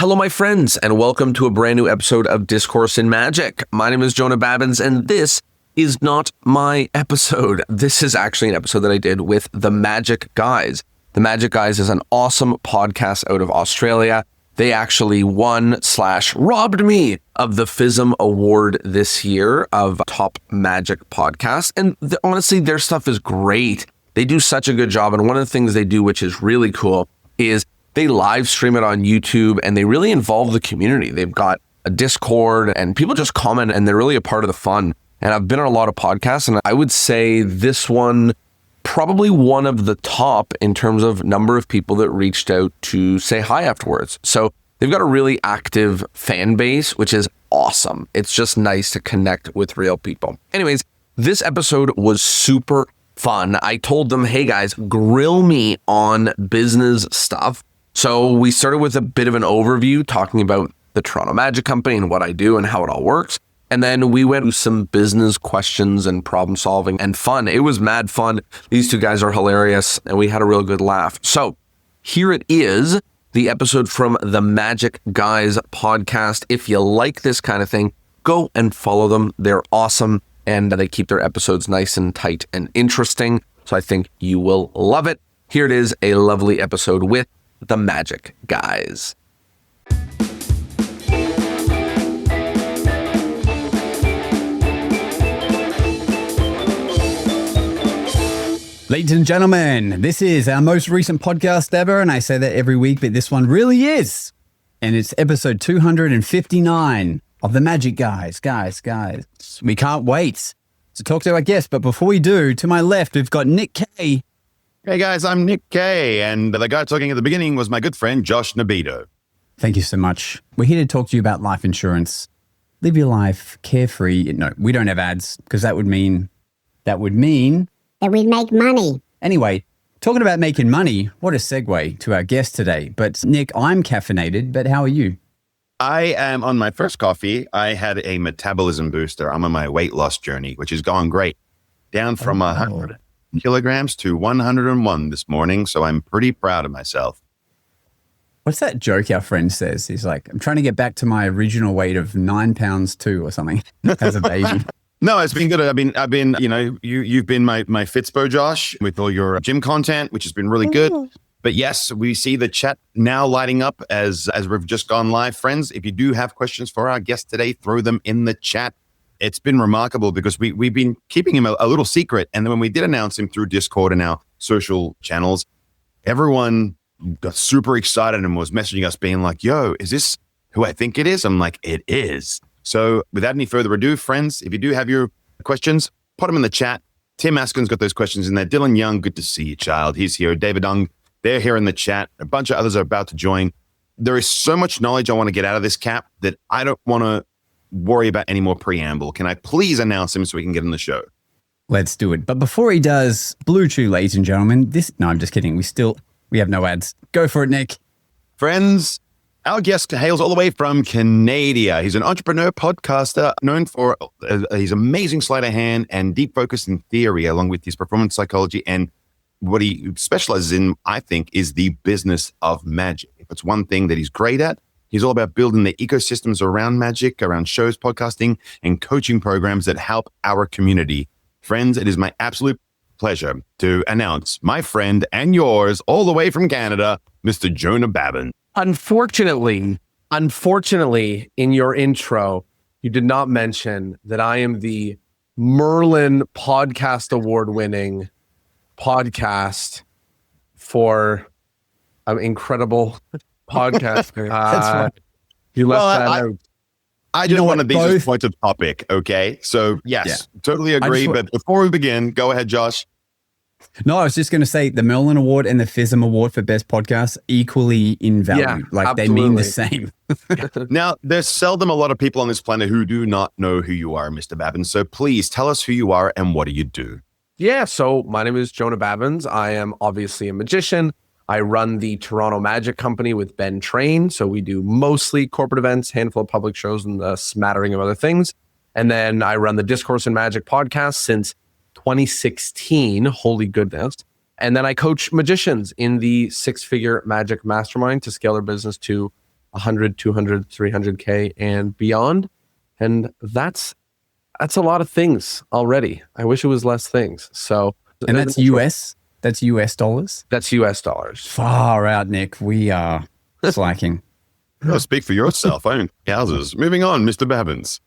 Hello, my friends, and welcome to a brand new episode of Discourse in Magic. My name is Jonah Babins, and this is not my episode. This is actually an episode that I did with the Magic Guys. The Magic Guys is an awesome podcast out of Australia. They actually won/robbed me of the FSM Award this year of Top Magic Podcast. And honestly, their stuff is great. They do such a good job. And one of the things they do, which is really cool, is they live stream it on YouTube and they really involve the community. They've got a Discord and people just comment and they're really a part of the fun. And I've been on a lot of podcasts and I would say this one, probably one of the top in terms of number of people that reached out to say hi afterwards. So they've got a really active fan base, which is awesome. It's just nice to connect with real people. Anyways, this episode was super fun. I told them, hey guys, grill me on business stuff. So we started with a bit of an overview talking about the Toronto Magic Company and what I do and how it all works. And then we went through some business questions and problem solving and fun. It was mad fun. These two guys are hilarious and we had a real good laugh. So here it is, the episode from the Magic Guys podcast. If you like this kind of thing, go and follow them. They're awesome and they keep their episodes nice and tight and interesting. So I think you will love it. Here it is, a lovely episode with the Magic Guys. Ladies and gentlemen, this is our most recent podcast ever, and I say that every week, but this one really is. And it's episode 259 of the Magic Guys. Guys, we can't wait to talk to our guest, but before we do, to my left, we've got Nick K. Hey guys, I'm Nick K, and the guy talking at the beginning was my good friend, Josh Norbido. Thank you so much. We're here to talk to you about life insurance. Live your life carefree. No, we don't have ads, because that would mean that we'd make money. Anyway, talking about making money, what a segue to our guest today. But Nick, I'm caffeinated, but how are you? I am on my first coffee. I had a metabolism booster. I'm on my weight loss journey, which is going great. Down from 100 kilograms to 101 this morning, so I'm pretty proud of myself. What's that joke our friend says? He's like, I'm trying to get back to my original weight of 9 pounds too or something as a baby. No, it's been good. I've been, you've been my Fitspo, Josh, with all your gym content, which has been really good. But yes, we see the chat now lighting up as we've just gone live. Friends, if you do have questions for our guest today, throw them in the chat. It's been remarkable because we've been keeping him a little secret. And then when we did announce him through Discord and our social channels, everyone got super excited and was messaging us being like, yo, is this who I think it is? I'm like, it is. So without any further ado, friends, if you do have your questions, put them in the chat. Tim Askin's got those questions in there. Dylan Young, good to see you, child. He's here. David Ung, they're here in the chat. A bunch of others are about to join. There is so much knowledge I want to get out of this cap that I don't want to worry about any more preamble. Can I please announce him so we can get in the show? Let's do it. But before he does, Blue Chew, ladies and gentlemen, no, I'm just kidding. We have no ads. Go for it, Nick. Friends, our guest hails all the way from Canada. He's an entrepreneur podcaster known for his amazing sleight of hand and deep focus in theory, along with his performance psychology. And what he specializes in, I think, is the business of magic. If it's one thing that he's great at, he's all about building the ecosystems around magic, around shows, podcasting, and coaching programs that help our community. Friends, it is my absolute pleasure to announce my friend and yours all the way from Canada, Mr. Jonah Babins. Unfortunately, in your intro, you did not mention that I am the Merlin Podcast Award-winning podcast for an incredible podcast. That's right. You left that out. I just wanted these as points of topic, okay? So, yes, totally agree. But before we begin, go ahead, Josh. No, I was just going to say the Merlin Award and the FSM Award for Best Podcast equally in value. They mean the same. Now, there's seldom a lot of people on this planet who do not know who you are, Mr. Babins. So please tell us who you are and what do you do? Yeah, so my name is Jonah Babins. I am obviously a magician. I run the Toronto Magic Company with Ben Train. So we do mostly corporate events, handful of public shows, and a smattering of other things. And then I run the Discourse and Magic podcast since 2016. Holy goodness. And then I coach magicians in the six-figure magic mastermind to scale their business to 100, 200, 300K and beyond. And that's a lot of things already. I wish it was less things. So, and that's US? That's US dollars? That's US dollars. Far out, Nick. We are slacking. Oh, speak for yourself. I own houses. Moving on, Mr. Babins.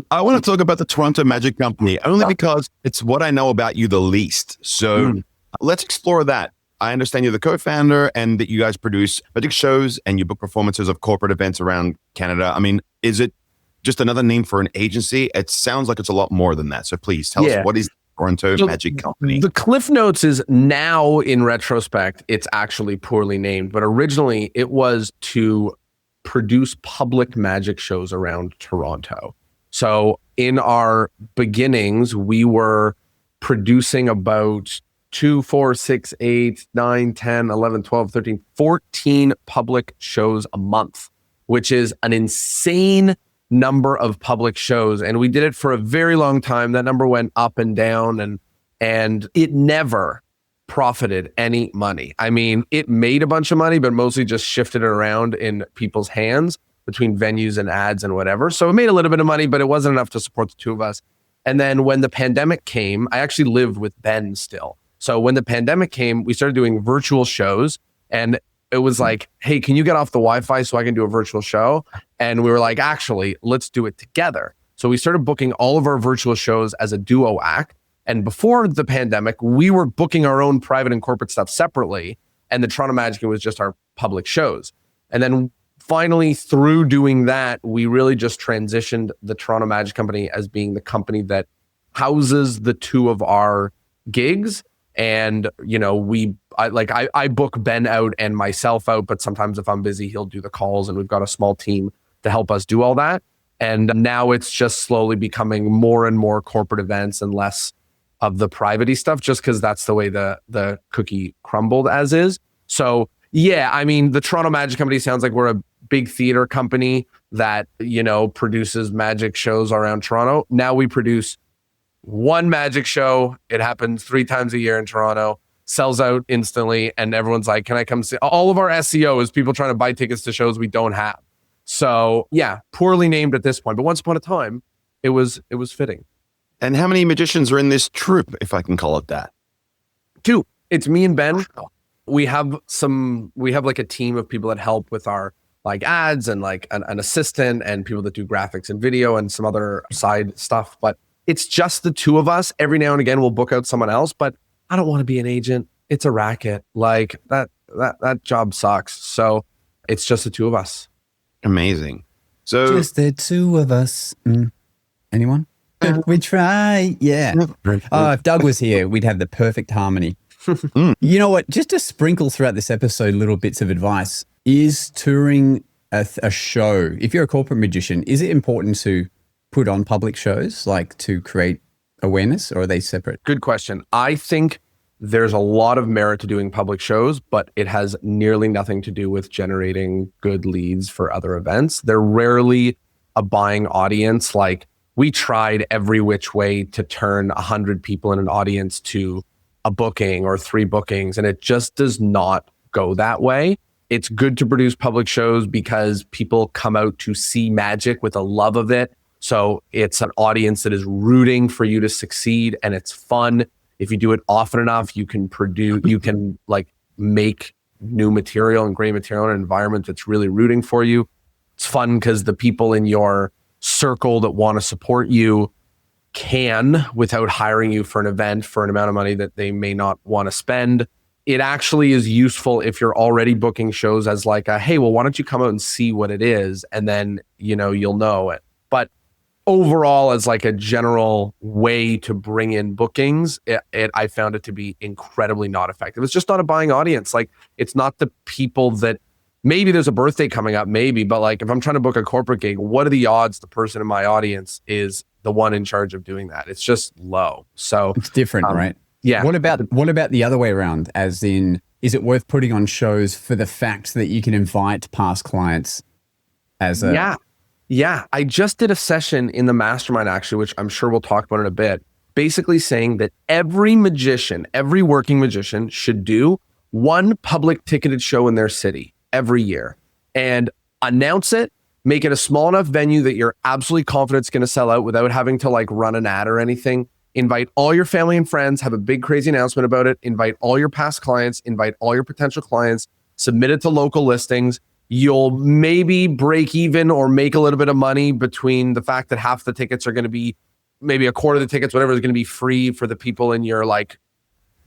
I want to talk about the Toronto Magic Company only because it's what I know about you the least. So let's explore that. I understand you're the co-founder and that you guys produce magic shows and you book performances of corporate events around Canada. I mean, is it just another name for an agency? It sounds like it's a lot more than that. So please tell us, what is Toronto Magic Company? The Cliff Notes is now, in retrospect, it's actually poorly named, but originally it was to produce public magic shows around Toronto. So in our beginnings, we were producing about 2, 4, 6, 8, 9, 10, 11, 12, 13, 14 public shows a month, which is an insane number of public shows. And we did it for a very long time. That number went up and down and it never profited any money. I mean, it made a bunch of money, but mostly just shifted it around in people's hands between venues and ads and whatever. So it made a little bit of money, but it wasn't enough to support the two of us. And then when the pandemic came, I actually lived with Ben still. So when the pandemic came, we started doing virtual shows and it was like, hey, can you get off the Wi-Fi so I can do a virtual show? And we were like, actually, let's do it together. So we started booking all of our virtual shows as a duo act. And before the pandemic, we were booking our own private and corporate stuff separately. And the Toronto Magic was just our public shows. And then finally, through doing that, we really just transitioned the Toronto Magic Company as being the company that houses the two of our gigs. And, you know, I book Ben out and myself out, but sometimes if I'm busy, he'll do the calls and we've got a small team to help us do all that. And now it's just slowly becoming more and more corporate events and less of the private-y stuff, just because that's the way the cookie crumbled as is. So yeah, I mean, the Toronto Magic Company sounds like we're a big theater company that, you know, produces magic shows around Toronto. Now we produce one magic show. It happens 3 times a year in Toronto, sells out instantly, and everyone's like, can I come see? All of our SEO is people trying to buy tickets to shows we don't have. So yeah, poorly named at this point, but once upon a time, it was fitting. And how many magicians are in this troupe, if I can call it that? 2. It's me and Ben. We have like a team of people that help with our like ads and like an assistant and people that do graphics and video and some other side stuff. But it's just the two of us. Every now and again, we'll book out someone else, but I don't want to be an agent. It's a racket. Like that job sucks. So it's just the two of us. Amazing. So just the two of us. Anyone? We try. Yeah. Oh, if Doug was here, we'd have the perfect harmony. You know what? Just to sprinkle throughout this episode, little bits of advice. Is touring a show, if you're a corporate magician, is it important to put on public shows, like to create awareness, or are they separate? Good question. I think there's a lot of merit to doing public shows, but it has nearly nothing to do with generating good leads for other events. They're rarely a buying audience. Like, we tried every which way to turn 100 people in an audience to a booking or 3 bookings, and it just does not go that way. It's good to produce public shows because people come out to see magic with a love of it. So it's an audience that is rooting for you to succeed, and it's fun. If you do it often enough, you can like make new material and great material in an environment that's really rooting for you. It's fun because the people in your circle that want to support you can, without hiring you for an event for an amount of money that they may not want to spend. It actually is useful if you're already booking shows as like a, hey, well, why don't you come out and see what it is? And then, you know, you'll know it. But overall, as like a general way to bring in bookings, I found it to be incredibly not effective. It's just not a buying audience. Like, it's not the people that, maybe there's a birthday coming up, maybe, but like if I'm trying to book a corporate gig, what are the odds the person in my audience is the one in charge of doing that? It's just low. So it's different, right? Yeah. What about the other way around? As in, is it worth putting on shows for the fact that you can invite past clients as a... Yeah. I just did a session in the mastermind, actually, which I'm sure we'll talk about in a bit, basically saying that every magician, every working magician should do one public ticketed show in their city every year. And announce it, make it a small enough venue that you're absolutely confident it's going to sell out without having to like run an ad or anything. Invite all your family and friends, have a big crazy announcement about it, invite all your past clients, invite all your potential clients, submit it to local listings. You'll maybe break even or make a little bit of money between the fact that half the tickets are going to be, maybe a quarter of the tickets, whatever, is going to be free for the people in your like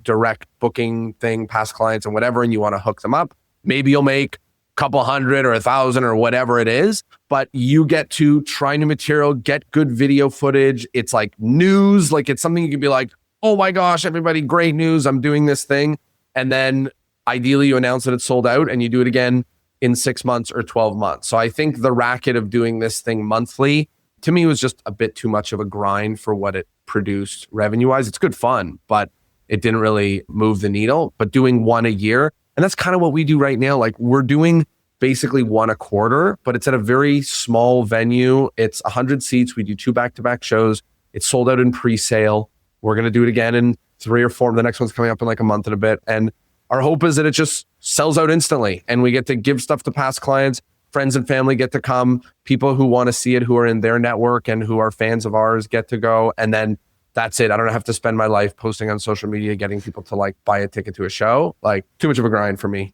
direct booking thing, past clients and whatever, and you want to hook them up. Maybe you'll make couple hundred or 1,000 or whatever it is, but you get to try new material, get good video footage. It's like news, like it's something you can be like, oh my gosh, everybody, great news, I'm doing this thing. And then ideally you announce that it's sold out and you do it again in 6 months or 12 months. So I think the racket of doing this thing monthly, to me, was just a bit too much of a grind for what it produced revenue-wise. It's good fun, but it didn't really move the needle. But doing one a year, and that's kind of what we do right now. Like we're doing basically one a quarter, but it's at a very small venue. It's 100 seats. We do 2 back-to-back shows. It's sold out in pre-sale. We're going to do it again in 3 or 4. The next one's coming up in like a month and a bit. And our hope is that it just sells out instantly and we get to give stuff to past clients. Friends and family get to come. People who want to see it, who are in their network and who are fans of ours, get to go. And then that's it. I don't have to spend my life posting on social media, getting people to like buy a ticket to a show. Like too much of a grind for me.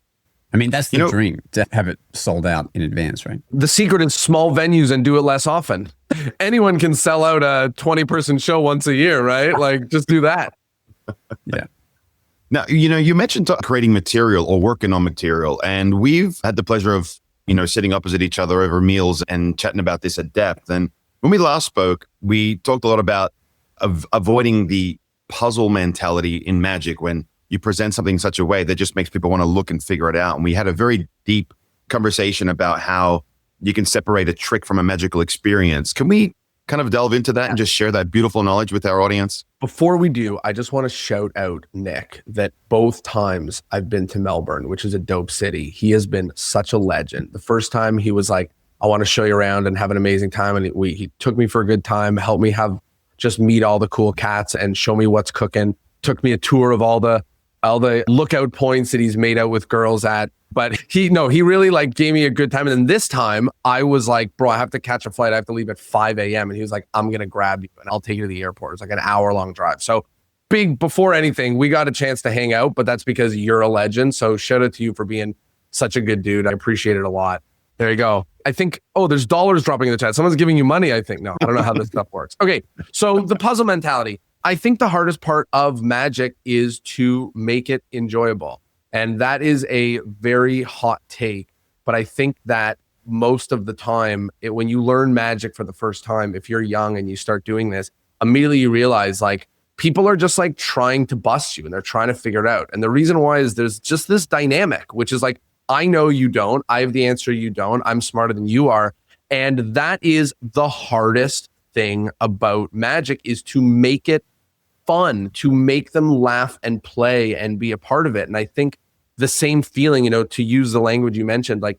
I mean, that's the dream, to have it sold out in advance, right? The secret is small venues and do it less often. Anyone can sell out a 20-person show once a year, right? Like just do that. Yeah. Now, you mentioned creating material or working on material, and we've had the pleasure of, sitting opposite each other over meals and chatting about this at depth. And when we last spoke, we talked a lot about avoiding the puzzle mentality in magic when you present something in such a way that just makes people want to look and figure it out. And we had a very deep conversation about how you can separate a trick from a magical experience. Can we kind of delve into that and just share that beautiful knowledge with our audience? Before we do, I just want to shout out Nick that both times I've been to Melbourne, which is a dope city, he has been such a legend. The first time he was like, I want to show you around and have an amazing time. And he took me for a good time, helped me just meet all the cool cats and show me what's cooking. Took me a tour of all the lookout points that he's made out with girls at. But he really like gave me a good time. And then this time I was like, bro, I have to catch a flight. I have to leave at 5 a.m. And he was like, I'm going to grab you and I'll take you to the airport. It's like an hour-long drive. So before anything, we got a chance to hang out, but that's because you're a legend. So shout out to you for being such a good dude. I appreciate it a lot. There you go. I think, there's dollars dropping in the chat. Someone's giving you money, I think. No, I don't know how this stuff works. Okay, so the puzzle mentality. I think the hardest part of magic is to make it enjoyable. And that is a very hot take. But I think that most of the time, when you learn magic for the first time, if you're young and you start doing this, immediately you realize like people are just like trying to bust you and they're trying to figure it out. And the reason why is there's just this dynamic, which is like, I know you don't. I have the answer, you don't. I'm smarter than you are. And that is the hardest thing about magic, is to make it fun, to make them laugh and play and be a part of it. And I think the same feeling, to use the language you mentioned, like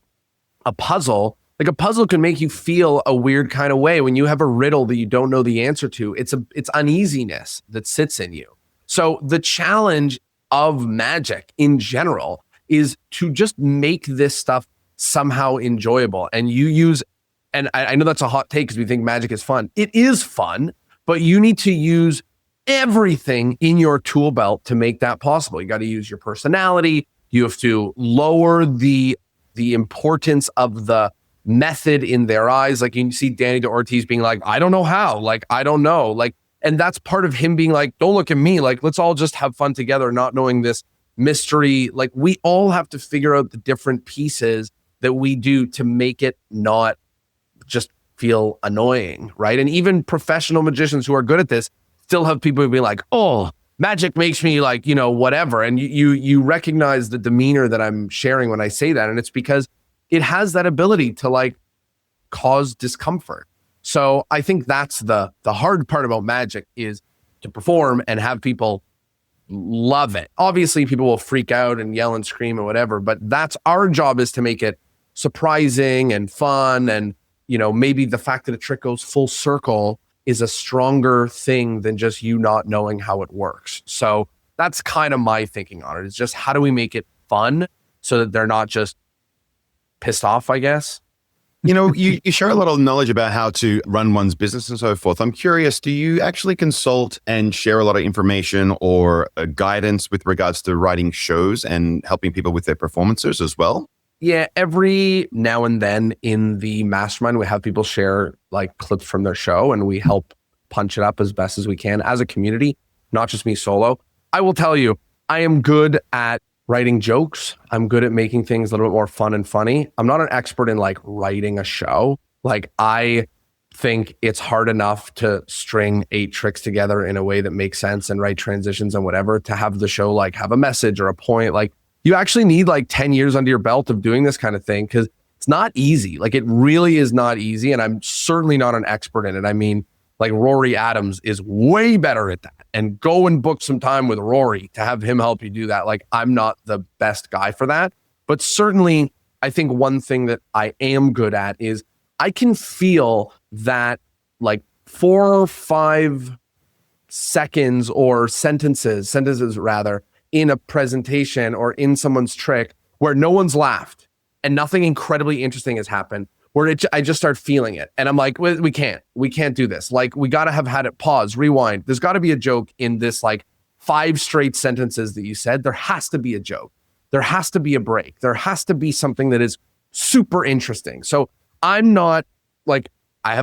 a puzzle can make you feel a weird kind of way when you have a riddle that you don't know the answer to. It's uneasiness that sits in you. So the challenge of magic in general is to just make this stuff somehow enjoyable. And I know that's a hot take because we think magic is fun. It is fun, but you need to use everything in your tool belt to make that possible. You got to use your personality. You have to lower the importance of the method in their eyes. Like you see Danny DeOrtiz being like, I don't know how, like, I don't know. Like, and that's part of him being like, don't look at me. Like, let's all just have fun together, not knowing this mystery. Like we all have to figure out the different pieces that we do to make it not just feel annoying, right? And even professional magicians who are good at this still have people who be like, oh, magic makes me like, whatever. And you recognize the demeanor that I'm sharing when I say that. And it's because it has that ability to like cause discomfort. So I think that's the hard part about magic, is to perform and have people love it. Obviously, people will freak out and yell and scream and whatever, but that's our job, is to make it surprising and fun. And, maybe the fact that a trick goes full circle is a stronger thing than just you not knowing how it works. So that's kind of my thinking on it. It's just, how do we make it fun so that they're not just pissed off, I guess? You share a lot of knowledge about how to run one's business and so forth. I'm curious, do you actually consult and share a lot of information or guidance with regards to writing shows and helping people with their performances as well? Yeah, every now and then in the mastermind, we have people share like clips from their show and we help punch it up as best as we can as a community, not just me solo. I will tell you, I am good at writing jokes. I'm good at making things a little bit more fun and funny. I'm not an expert in like writing a show. Like I think it's hard enough to string 8 tricks together in a way that makes sense and write transitions and whatever to have the show like have a message or a point. Like you actually need like 10 years under your belt of doing this kind of thing because it's not easy. Like it really is not easy. And I'm certainly not an expert in it. I mean, like Rory Adams is way better at that. And go and book some time with Rory to have him help you do that. Like I'm not the best guy for that. But certainly I think one thing that I am good at is I can feel that like 4 or 5 seconds or sentences rather, in a presentation or in someone's trick where no one's laughed and nothing incredibly interesting has happened, where I just start feeling it. And I'm like, we can't do this. Like, we got to have had it pause, rewind. There's got to be a joke in this, like 5 straight sentences that you said. There has to be a joke. There has to be a break. There has to be something that is super interesting. So I'm not like, I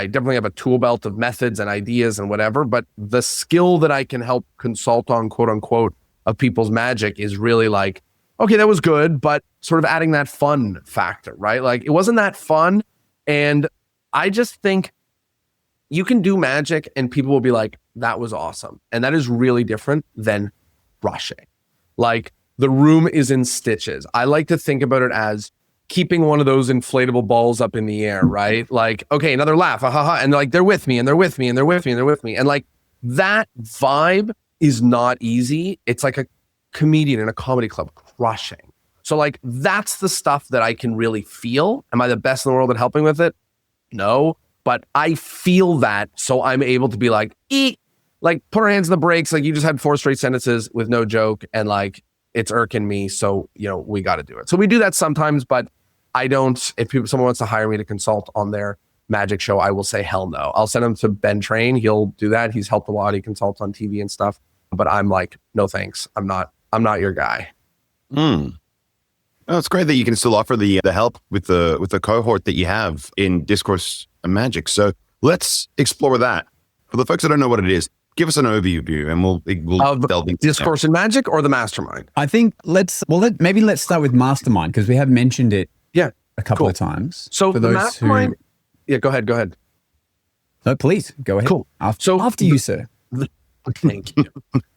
definitely have a tool belt of methods and ideas and whatever, but the skill that I can help consult on, quote unquote, of people's magic is really like, okay, that was good, but sort of adding that fun factor, right? Like it wasn't that fun. And I just think you can do magic and people will be like, that was awesome. And that is really different than rushing. Like the room is in stitches. I like to think about it as keeping one of those inflatable balls up in the air, right? Like, okay, another laugh, and they're like, they're with me and they're with me and they're with me and they're with me. And like that vibe is not easy. It's like a comedian in a comedy club crushing. So like that's the stuff that I can really feel. Am I the best in the world at helping with it? No, but I feel that, so I'm able to be like, like put our hands on the brakes. Like you just had 4 straight sentences with no joke, and like it's irking me. So we got to do it. So we do that sometimes, but I don't. If someone wants to hire me to consult on their magic show, I will say hell no. I'll send him to Ben Train. He'll do that. He's helped a lot. He consults on TV and stuff. But I'm like, no thanks. I'm not your guy. Oh, it's great that you can still offer the help with the cohort that you have in Discourse and Magic. So let's explore that. For the folks that don't know what it is, give us an overview and we'll delve into Discourse and Magic or the Mastermind. I think let's start with Mastermind because we have mentioned it a couple of times. So the Mastermind. Yeah, go ahead. No, please go ahead. Cool. After you, sir. Thank you.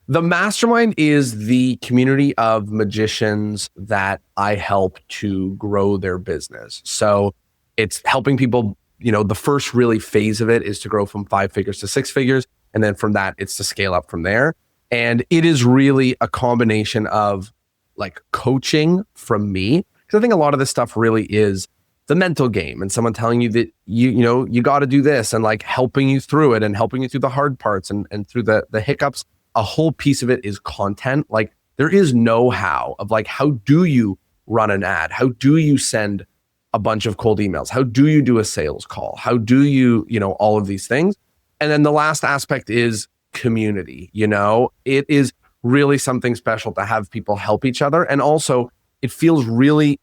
The Mastermind is the community of magicians that I help to grow their business. So it's helping people, the first really phase of it is to grow from 5 figures to 6 figures. And then from that, it's to scale up from there. And it is really a combination of like coaching from me. Because I think a lot of this stuff really is the mental game and someone telling you that you got to do this and like helping you through it and helping you through the hard parts and through the hiccups. A whole piece of it is content. Like there is know-how of like, how do you run an ad? How do you send a bunch of cold emails? How do you do a sales call? How do you, all of these things? And then the last aspect is community. It is really something special to have people help each other. And also it feels really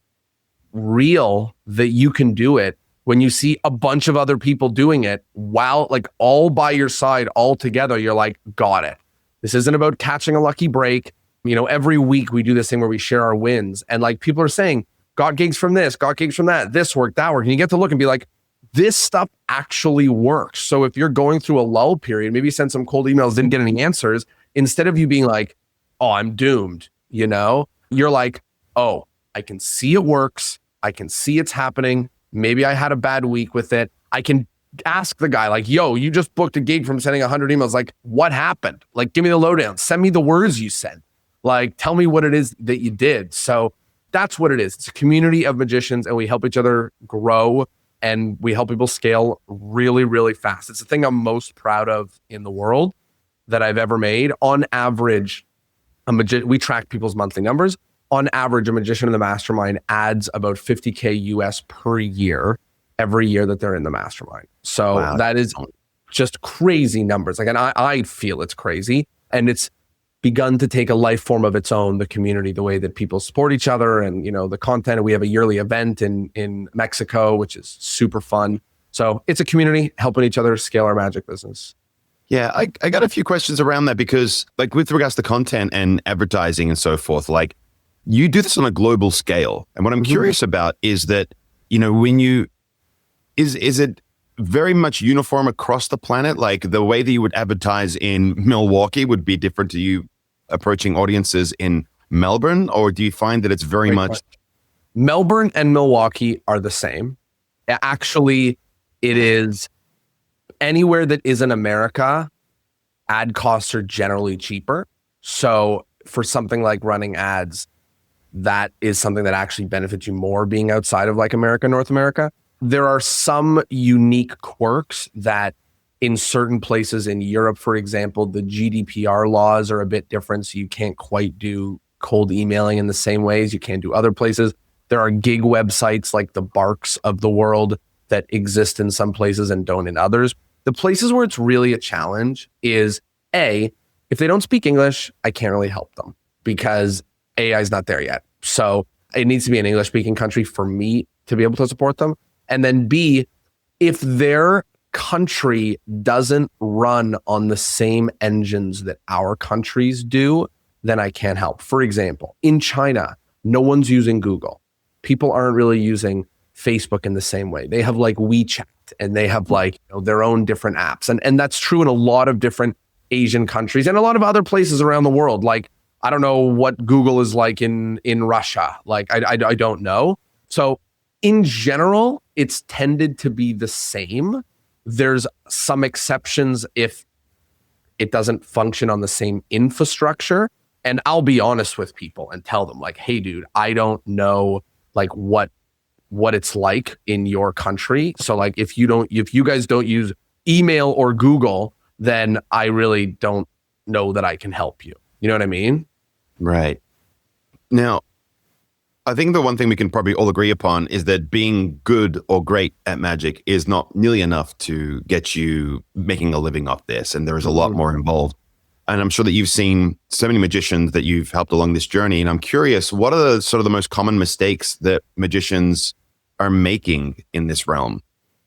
real that you can do it when you see a bunch of other people doing it while like all by your side, all together, you're like, got it. This isn't about catching a lucky break. Every week we do this thing where we share our wins and like people are saying, got gigs from this, got gigs from that, this worked, that worked. And you get to look and be like, this stuff actually works. So if you're going through a lull period, maybe you send some cold emails, didn't get any answers. Instead of you being like, oh, I'm doomed, you're like, oh, I can see it works. I can see it's happening. Maybe I had a bad week with it. I can ask the guy like, yo, you just booked a gig from sending 100 emails. Like, what happened? Like, give me the lowdown. Send me the words you said. Like, tell me what it is that you did. So that's what it is. It's a community of magicians and we help each other grow and we help people scale really, really fast. It's the thing I'm most proud of in the world that I've ever made. On average, we track people's monthly numbers. On average, a magician in the mastermind adds about $50K US per year every year that they're in the mastermind. So Wow. that is just crazy numbers. Like, and I feel it's crazy, and it's begun to take a life form of its own, the community, the way that people support each other, and, you know, the content. We have a yearly event in Mexico, which is super fun. So it's a community helping each other scale our magic business. Yeah, I got a few questions around that because, like, with regards to content and advertising and so forth, like, you do this on a global scale. And what I'm curious about is that, you know, when you, is it very much uniform across the planet? Like, the way that you would advertise in Milwaukee would be different to you approaching audiences in Melbourne? Or do you find that it's very much... Melbourne and Milwaukee are the same. Actually, it is anywhere that isn't America, ad costs are generally cheaper. So for something like running ads, that is something that actually benefits you more being outside of like America, North America. There are some unique quirks that in certain places in Europe, for example, the GDPR laws are a bit different. So you can't quite do cold emailing in the same ways you can do other places. There are gig websites like the Barks of the world that exist in some places and don't in others. The places where it's really a challenge is A, if they don't speak English, I can't really help them because AI is not there yet. So it needs to be an English speaking country for me to be able to support them. And then B, if their country doesn't run on the same engines that our countries do, then I can't help. For example, in China, no one's using Google. People aren't really using Facebook in the same way. They have like WeChat and they have like, you know, their own different apps. And that's true in a lot of different Asian countries and a lot of other places around the world. Like, I don't know what Google is like in Russia. Like, I don't know. So in general, it's tended to be the same. There's some exceptions if it doesn't function on the same infrastructure. And I'll be honest with people and tell them like, hey, dude, I don't know like what it's like in your country. So like if you guys don't use email or Google, then I really don't know that I can help you. You know what I mean? Right. Now, I think the one thing we can probably all agree upon is that being good or great at magic is not nearly enough to get you making a living off this. And there is a lot more involved. And I'm sure that you've seen so many magicians that you've helped along this journey. And I'm curious, what are the sort of the most common mistakes that magicians are making in this realm?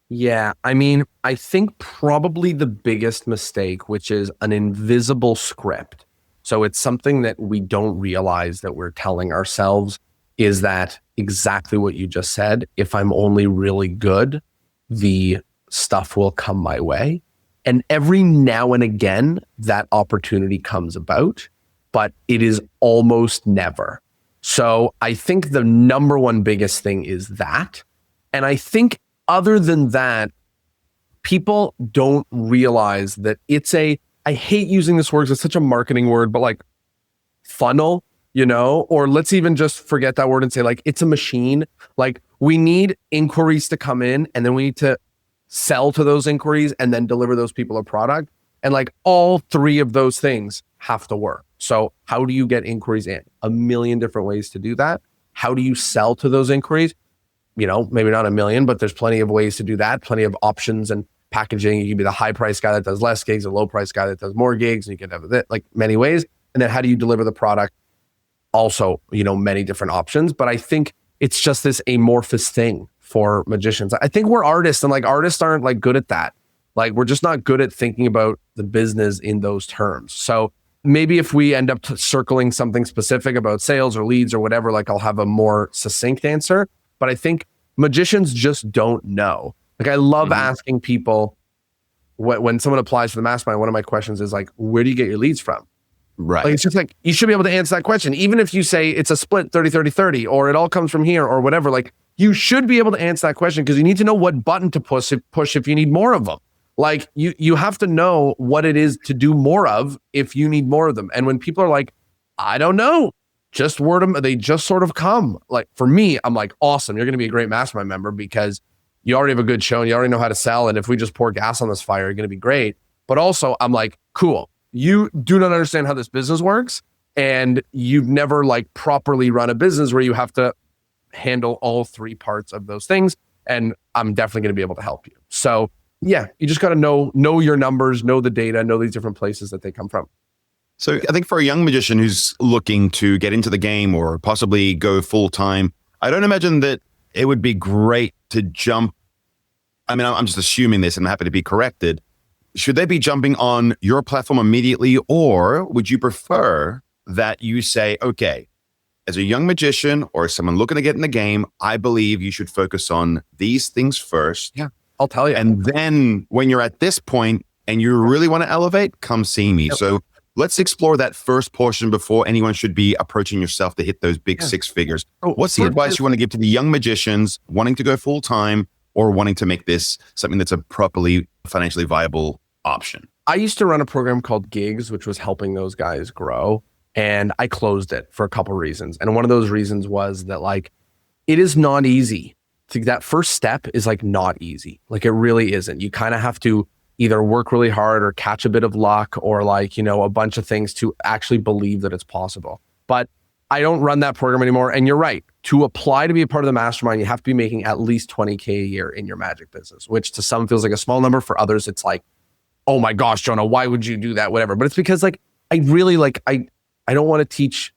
Yeah, I mean, I think probably the biggest mistake, which is an invisible script. So it's something that we don't realize that we're telling ourselves, is that exactly what you just said. If I'm only really good, the stuff will come my way. And every now and again, that opportunity comes about, but it is almost never. So I think the number one biggest thing is that. And I think other than that, people don't realize that it's I hate using this word, it's such a marketing word, but like funnel, you know, or let's even just forget that word and say like, it's a machine. Like we need inquiries to come in and then we need to sell to those inquiries and then deliver those people a product. And like all three of those things have to work. So how do you get inquiries in? A million different ways to do that. How do you sell to those inquiries? You know, maybe not a million, but there's plenty of ways to do that. Plenty of options and packaging. You can be the high price guy that does less gigs, a low price guy that does more gigs. And you can have that, like many ways. And then how do you deliver the product? Also, you know, many different options. But I think it's just this amorphous thing for magicians. I think we're artists and like artists aren't like good at that. Like we're just not good at thinking about the business in those terms. So maybe if we end up circling something specific about sales or leads or whatever, like I'll have a more succinct answer. But I think magicians just don't know. Like I love asking people when someone applies for the mastermind, one of my questions is like, where do you get your leads from? Right. Like, it's just like, you should be able to answer that question. Even if you say it's a split 30-30-30, or it all comes from here or whatever, like you should be able to answer that question because you need to know what button to push if you need more of them. Like you have to know what it is to do more of if you need more of them. And when people are like, I don't know, just word them, they just sort of come. Like for me, I'm like, awesome, you're going to be a great mastermind member because you already have a good show and you already know how to sell. And if we just pour gas on this fire, you're going to be great. But also I'm like, cool, you do not understand how this business works. And you've never like properly run a business where you have to handle all three parts of those things. And I'm definitely going to be able to help you. So yeah, you just got to know your numbers, know the data, know these different places that they come from. So I think for a young magician who's looking to get into the game or possibly go full time, I don't imagine that it would be great to jump. I mean, I'm just assuming this and I'm happy to be corrected. Should they be jumping on your platform immediately, or would you prefer that you say, okay, as a young magician or someone looking to get in the game, I believe you should focus on these things first. Yeah, I'll tell you. And then when you're at this point and you really want to elevate, come see me. Yep. So let's explore that first portion before anyone should be approaching yourself to hit those big six figures. What's the advice you want to give to the young magicians wanting to go full time or wanting to make this something that's a properly financially viable option? I used to run a program called Gigs, which was helping those guys grow. And I closed it for a couple of reasons. And one of those reasons was that like, it is not easy. That first step is like not easy. Like it really isn't. You kind of have to either work really hard or catch a bit of luck or like, you know, a bunch of things to actually believe that it's possible. But I don't run that program anymore. And you're right. To apply to be a part of the mastermind, you have to be making at least $20K a year in your magic business, which to some feels like a small number. For others, it's like, oh my gosh, Jonah, why would you do that? Whatever. But it's because like, I really like, I don't want to teach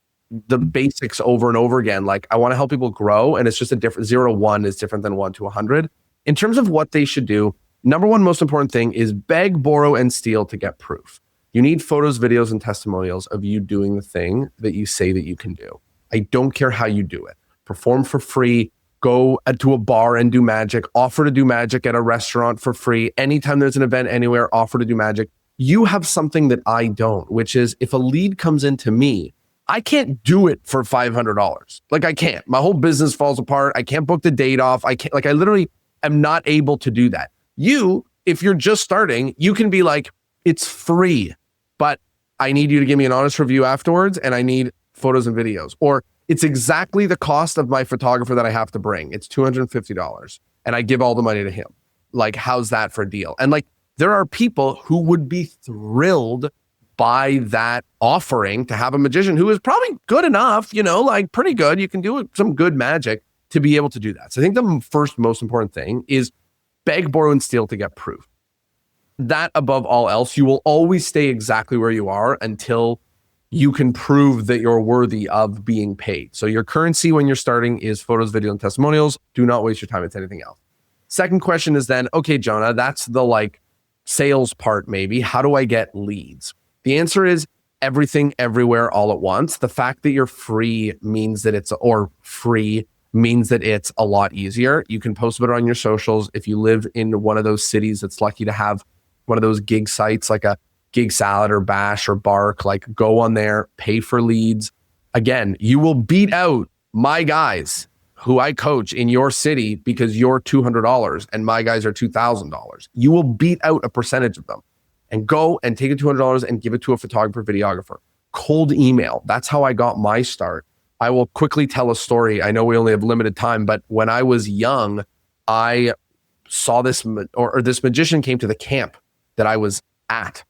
the basics over and over again. Like I want to help people grow, and it's just a different 0 to 1 is different than 1 to 100. In terms of what they should do, number one most important thing is beg, borrow, and steal to get proof. You need photos, videos, and testimonials of you doing the thing that you say that you can do. I don't care how you do it. Perform for free, go to a bar and do magic, offer to do magic at a restaurant for free. Anytime there's an event anywhere, offer to do magic. You have something that I don't, which is if a lead comes into me, I can't do it for $500. Like I can't. My whole business falls apart. I can't book the date off. I can't, like I literally am not able to do that. You, if you're just starting, you can be like, it's free, but I need you to give me an honest review afterwards and I need photos and videos. Or it's exactly the cost of my photographer that I have to bring. It's $250 and I give all the money to him. Like, how's that for a deal? And like, there are people who would be thrilled by that offering to have a magician who is probably good enough, you know, like pretty good. You can do some good magic to be able to do that. So I think the first most important thing is beg, borrow, and steal to get proof. That above all else, you will always stay exactly where you are until you can prove that you're worthy of being paid. So your currency when you're starting is photos, video, and testimonials. Do not waste your time with anything else. Second question is then, okay, Jonah, that's the like sales part maybe. How do I get leads? The answer is everything, everywhere, all at once. The fact that you're free means that it's a lot easier. You can post about it on your socials. If you live in one of those cities that's lucky to have one of those gig sites like a Gig Salad or Bash or Bark, like go on there, pay for leads. Again, you will beat out my guys who I coach in your city because you're $200 and my guys are $2,000. You will beat out a percentage of them. And go and take the $200 and give it to a photographer, videographer. Cold email. That's how I got my start. I will quickly tell a story. I know we only have limited time, but when I was young, I saw this magician came to the camp that I was at.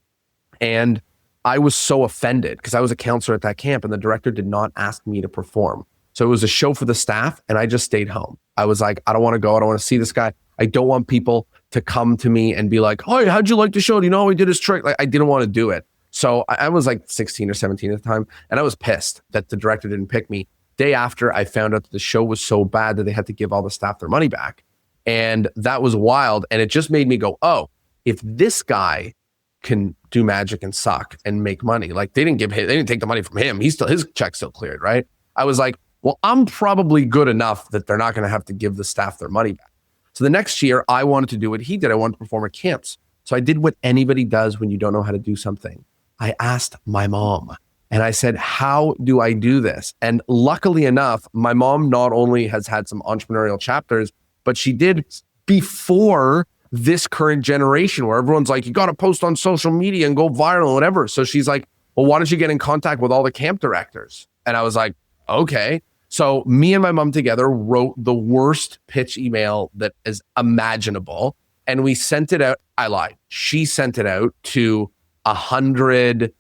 And I was so offended because I was a counselor at that camp and the director did not ask me to perform. So it was a show for the staff and I just stayed home. I was like, I don't want to go. I don't want to see this guy. I don't want people to come to me and be like, "Hey, how'd you like the show? Do you know how he did his trick?" Like, I didn't want to do it. So I was like 16 or 17 at the time. And I was pissed that the director didn't pick me. Day after, I found out that the show was so bad that they had to give all the staff their money back. And that was wild. And it just made me go, oh, if this guy can do magic and suck and make money, like they didn't take the money from him. His check's still cleared, right? I was like, well, I'm probably good enough that they're not going to have to give the staff their money back. So the next year, I wanted to do what he did. I wanted to perform at camps. So I did what anybody does when you don't know how to do something. I asked my mom and I said, how do I do this? And luckily enough, my mom not only has had some entrepreneurial chapters, but she did before this current generation where everyone's like, you got to post on social media and go viral or whatever. So she's like, well, why don't you get in contact with all the camp directors? And I was like, okay. So me and my mom together wrote the worst pitch email that is imaginable. And we sent it out. I lied. She sent it out to 100-ish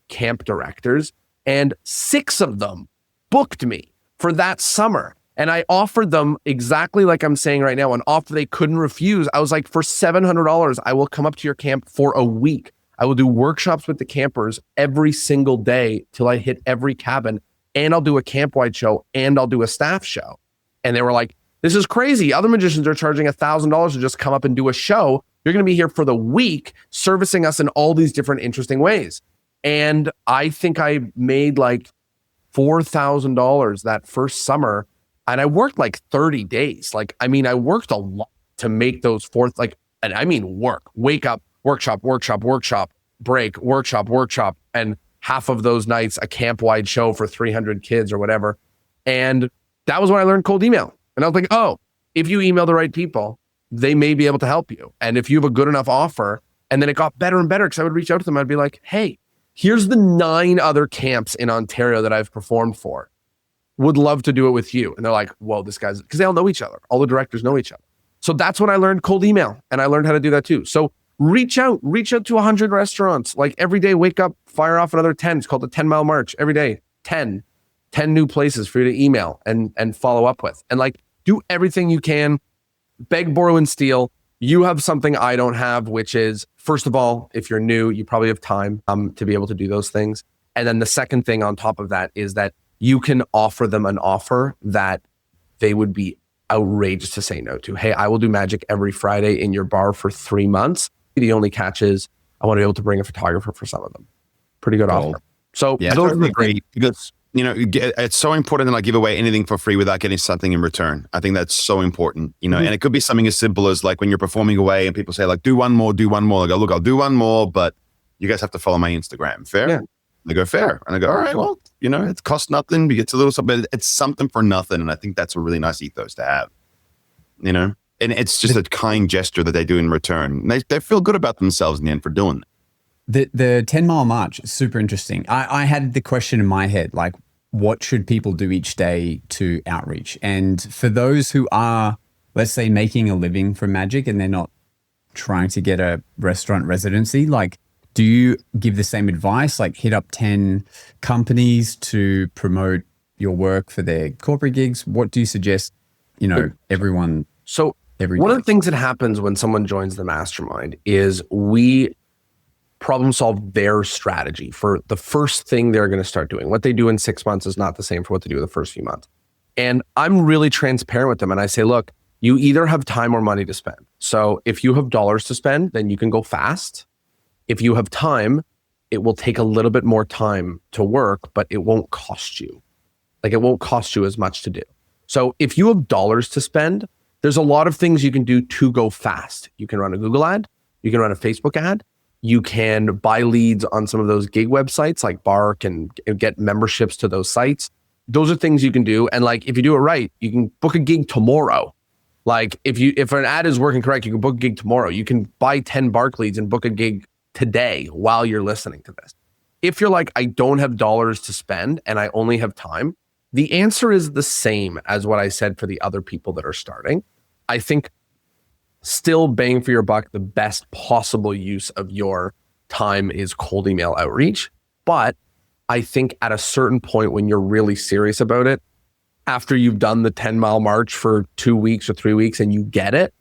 camp directors and 6 of them booked me for that summer. And I offered them exactly like I'm saying right now, an offer they couldn't refuse. I was like, for $700, I will come up to your camp for a week. I will do workshops with the campers every single day till I hit every cabin, and I'll do a camp-wide show, and I'll do a staff show. And they were like, this is crazy. Other magicians are charging $1,000 to just come up and do a show. You're going to be here for the week servicing us in all these different interesting ways. And I think I made like $4,000 that first summer. And I worked like 30 days. Like, I mean, I worked a lot to make those and I mean work, wake up, workshop, break, workshop. And half of those nights, a camp-wide show for 300 kids or whatever. And that was when I learned cold email. And I was like, oh, if you email the right people, they may be able to help you. And if you have a good enough offer, and then it got better and better because I would reach out to them. I'd be like, hey, here's the 9 other camps in Ontario that I've performed for. Would love to do it with you. And they're like, whoa, this guy's, because they all know each other. All the directors know each other. So that's when I learned cold email, and I learned how to do that too. So reach out to 100 restaurants. Like every day, wake up, fire off another 10. It's called the 10-mile march. Every day, 10 new places for you to email and follow up with. And like, do everything you can, beg, borrow, and steal. You have something I don't have, which is, first of all, if you're new, you probably have time to be able to do those things. And then the second thing on top of that is that you can offer them an offer that they would be outrageous to say no to. Hey, I will do magic every Friday in your bar for 3 months. The only catch is I want to be able to bring a photographer for some of them. Pretty good offer. So yeah, those totally are agree. Because it's so important to not give away anything for free without getting something in return. I think that's so important, and it could be something as simple as like when you're performing away and people say like, do one more. I go, look, I'll do one more, but you guys have to follow my Instagram. Fair? Yeah. They go, fair. And I go, all right, well, it costs nothing. You get a little something, it's something for nothing. And I think that's a really nice ethos to have, and it's just a kind gesture that they do in return. They feel good about themselves in the end for doing that. The 10-mile march is super interesting. I had the question in my head, like, what should people do each day to outreach? And for those who are, let's say, making a living from magic and they're not trying to get a restaurant residency, like, do you give the same advice, like hit up 10 companies to promote your work for their corporate gigs? What do you suggest, everyone? So one of the things that happens when someone joins the mastermind is we problem solve their strategy for the first thing they're going to start doing. What they do in 6 months is not the same for what they do in the first few months. And I'm really transparent with them. And I say, look, you either have time or money to spend. So if you have dollars to spend, then you can go fast. If you have time, it will take a little bit more time to work, but it won't cost you. Like, it won't cost you as much to do. So if you have dollars to spend, there's a lot of things you can do to go fast. You can run a Google ad. You can run a Facebook ad. You can buy leads on some of those gig websites like Bark and get memberships to those sites. Those are things you can do. And like, if you do it right, you can book a gig tomorrow. Like if an ad is working correct, you can book a gig tomorrow. You can buy 10 Bark leads and book a gig today while you're listening to this. If you're like, I don't have dollars to spend and I only have time, the answer is the same as what I said for the other people that are starting. I think still bang for your buck, the best possible use of your time is cold email outreach. But I think at a certain point when you're really serious about it, after you've done the 10-mile march for 2 weeks or 3 weeks and you get it,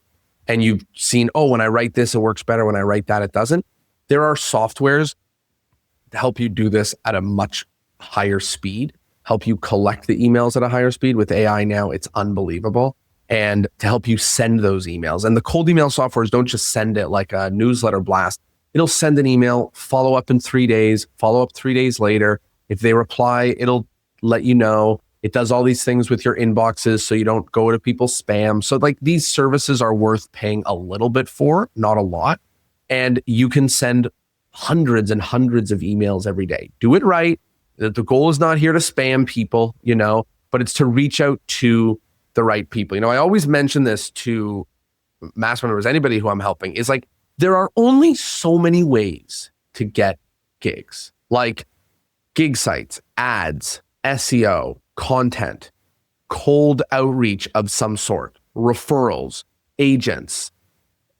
and you've seen, oh, when I write this, it works better. When I write that, it doesn't. There are softwares to help you do this at a much higher speed, help you collect the emails at a higher speed. With AI now, it's unbelievable. And to help you send those emails. And the cold email softwares don't just send it like a newsletter blast. It'll send an email, follow up in 3 days, follow up 3 days later. If they reply, it'll let you know. It does all these things with your inboxes so you don't go to people's spam. So like, these services are worth paying a little bit for, not a lot. And you can send hundreds and hundreds of emails every day. Do it right. The goal is not here to spam people, but it's to reach out to the right people. I always mention this to mastermind members, anybody who I'm helping, is like, there are only so many ways to get gigs, like gig sites, ads, SEO, content, cold outreach of some sort, referrals, agents,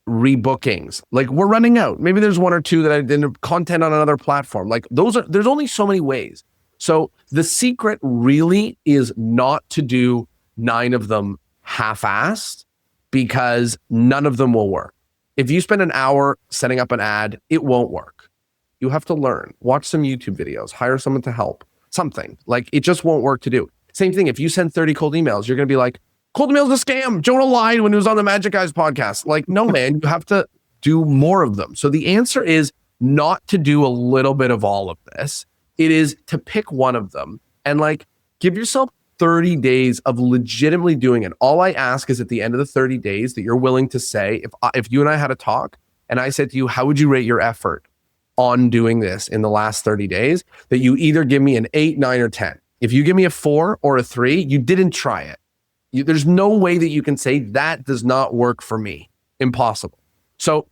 rebookings. Like, we're running out. Maybe there's one or two that I did content on another platform. Like, there's only so many ways. So the secret really is not to do 9 of them half-assed because none of them will work. If you spend an hour setting up an ad, it won't work. You have to learn, watch some YouTube videos, hire someone to help, something. Like, it just won't work to do. Same thing, if you send 30 cold emails, you're going to be like, cold email's a scam. Jonah lied when he was on the Magic Guys podcast. Like, no, man, you have to do more of them. So the answer is not to do a little bit of all of this. It is to pick one of them and like give yourself 30 days of legitimately doing it. All I ask is at the end of the 30 days that you're willing to say, if you and I had a talk and I said to you, how would you rate your effort on doing this in the last 30 days, that you either give me an 8, 9, or 10. If you give me a 4 or a 3, you didn't try it. There's no way that you can say that does not work for me. Impossible. So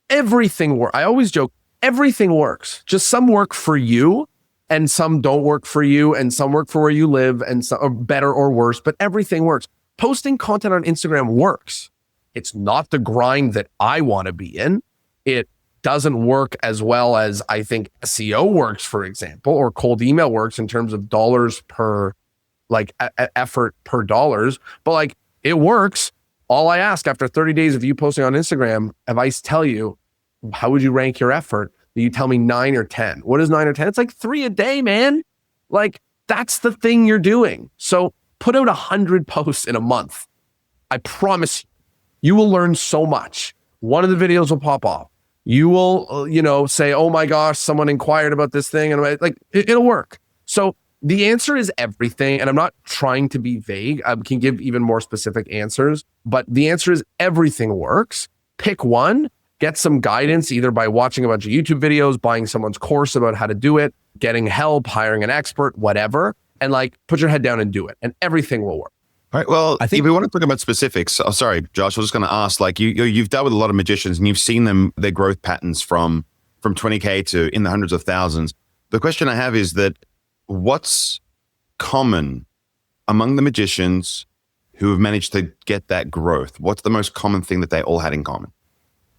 everything works. I always joke, everything works. Just some work for you and some don't work for you and some work for where you live and some are better or worse, but everything works. Posting content on Instagram works. It's not the grind that I want to be in. It doesn't work as well as I think SEO works, for example, or cold email works in terms of dollars per like effort per dollars, but like it works. All I ask after 30 days of you posting on Instagram, if I tell you, how would you rank your effort? You tell me 9 or 10. What is 9 or 10? It's like 3 a day, man. Like that's the thing you're doing. So put out 100 posts in a month. I promise you will learn so much. One of the videos will pop off. You will, say, oh my gosh, someone inquired about this thing. And I'm like, it'll work. So the answer is everything. And I'm not trying to be vague. I can give even more specific answers, but the answer is everything works. Pick one, get some guidance, either by watching a bunch of YouTube videos, buying someone's course about how to do it, getting help, hiring an expert, whatever, and like put your head down and do it. And everything will work. All right. Well, I think if we want to talk about specifics, sorry, Josh, I was just going to ask, like you've dealt with a lot of magicians and you've seen their growth patterns from 20K to in the hundreds of thousands. The question I have is that what's common among the magicians who have managed to get that growth? What's the most common thing that they all had in common?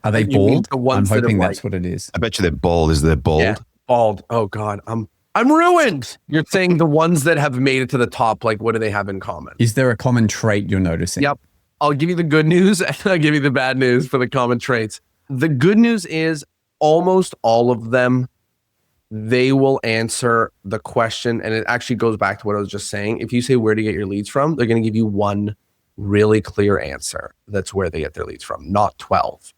Are they bald? I'm hoping that's what it is. I bet you they're bald. Is they bald? Yeah, bald. Oh God, I'm ruined. You're saying the ones that have made it to the top, like what do they have in common? Is there a common trait you're noticing? Yep. I'll give you the good news and I'll give you the bad news for the common traits. The good news is almost all of them, they will answer the question. And it actually goes back to what I was just saying. If you say where to get your leads from, they're going to give you one really clear answer. That's where they get their leads from, not 12.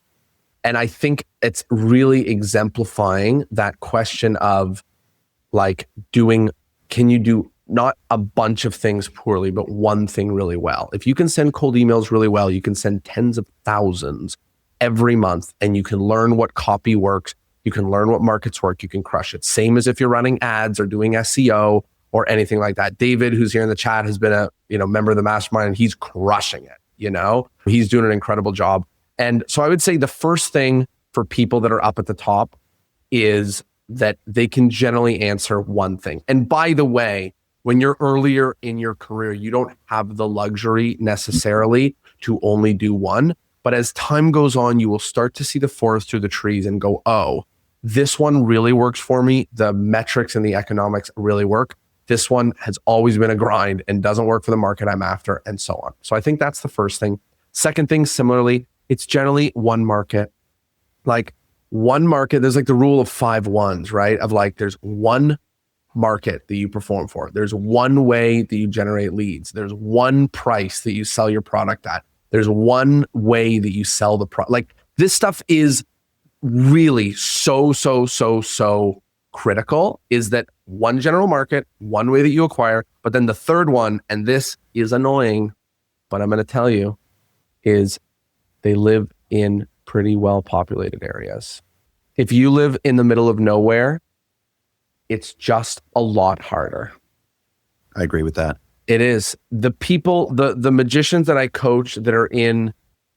And I think it's really exemplifying that question of like can you do not a bunch of things poorly, but one thing really well? If you can send cold emails really well, you can send tens of thousands every month and you can learn what copy works. You can learn what markets work. You can crush it. Same as if you're running ads or doing SEO or anything like that. David, who's here in the chat, has been a member of the mastermind and he's crushing it. He's doing an incredible job. And so I would say the first thing for people that are up at the top is that they can generally answer one thing. And by the way, when you're earlier in your career, you don't have the luxury necessarily to only do one. But as time goes on, you will start to see the forest through the trees and go, oh, this one really works for me. The metrics and the economics really work. This one has always been a grind and doesn't work for the market I'm after, and so on. So I think that's the first thing. Second thing, similarly, it's generally one market. Like one market, there's like the rule of 5 ones, right? Of like, there's one market that you perform for. There's one way that you generate leads. There's one price that you sell your product at. There's one way that you sell the product. Like this stuff is really so critical, is that one general market, one way that you acquire, but then the third one, and this is annoying, but I'm going to tell you, is they live in pretty well populated areas. If you live in the middle of nowhere, it's just a lot harder. I agree with that. It is. The people, the magicians that I coach that are in,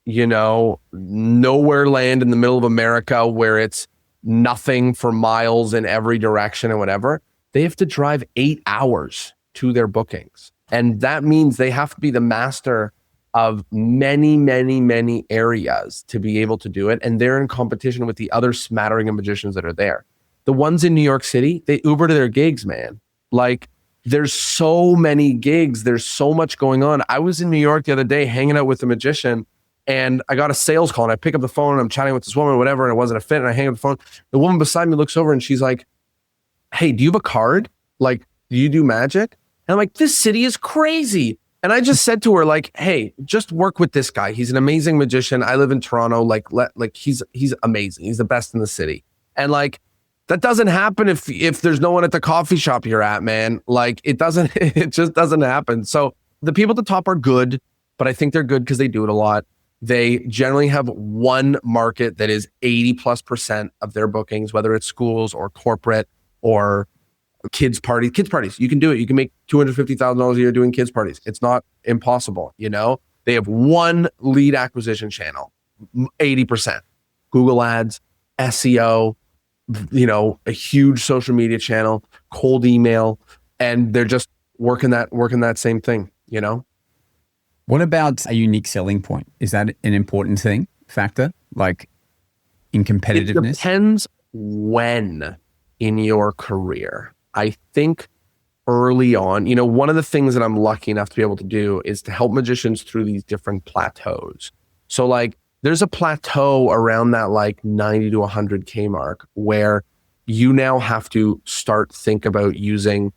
nowhere land in the middle of America where it's nothing for miles in every direction and whatever, they have to drive 8 hours to their bookings. And that means they have to be the master of many, many, many areas to be able to do it. And they're in competition with the other smattering of magicians that are there. The ones in New York City, they Uber to their gigs, man. Like there's so many gigs. There's so much going on. I was in New York the other day hanging out with a magician, and I got a sales call, and I pick up the phone and I'm chatting with this woman, whatever, and it wasn't a fit. And I hang up the phone. The woman beside me looks over and she's like, "Hey, do you have a card? Like, do you do magic?" And I'm like, "This city is crazy." And I just said to her, like, "Hey, just work with this guy. He's an amazing magician. I live in Toronto. Like he's amazing. He's the best in the city." And like, that doesn't happen if there's no one at the coffee shop you're at, man. Like it just doesn't happen. So the people at the top are good, but I think they're good because they do it a lot. They generally have one market that is 80+% of their bookings, whether it's schools or corporate or kids parties. Kids parties, you can do it. You can make $250,000 a year doing kids parties. It's not impossible, you know? They have one lead acquisition channel, 80%. Google ads, SEO, you know, a huge social media channel, cold email, and they're just working that same thing, you know? What about a unique selling point? Is that an important factor, like in competitiveness? It depends when in your career. I think early on, you know, one of the things that I'm lucky enough to be able to do is to help magicians through these different plateaus. So like, there's a plateau around that like 90 to 100K mark where you now have to think about using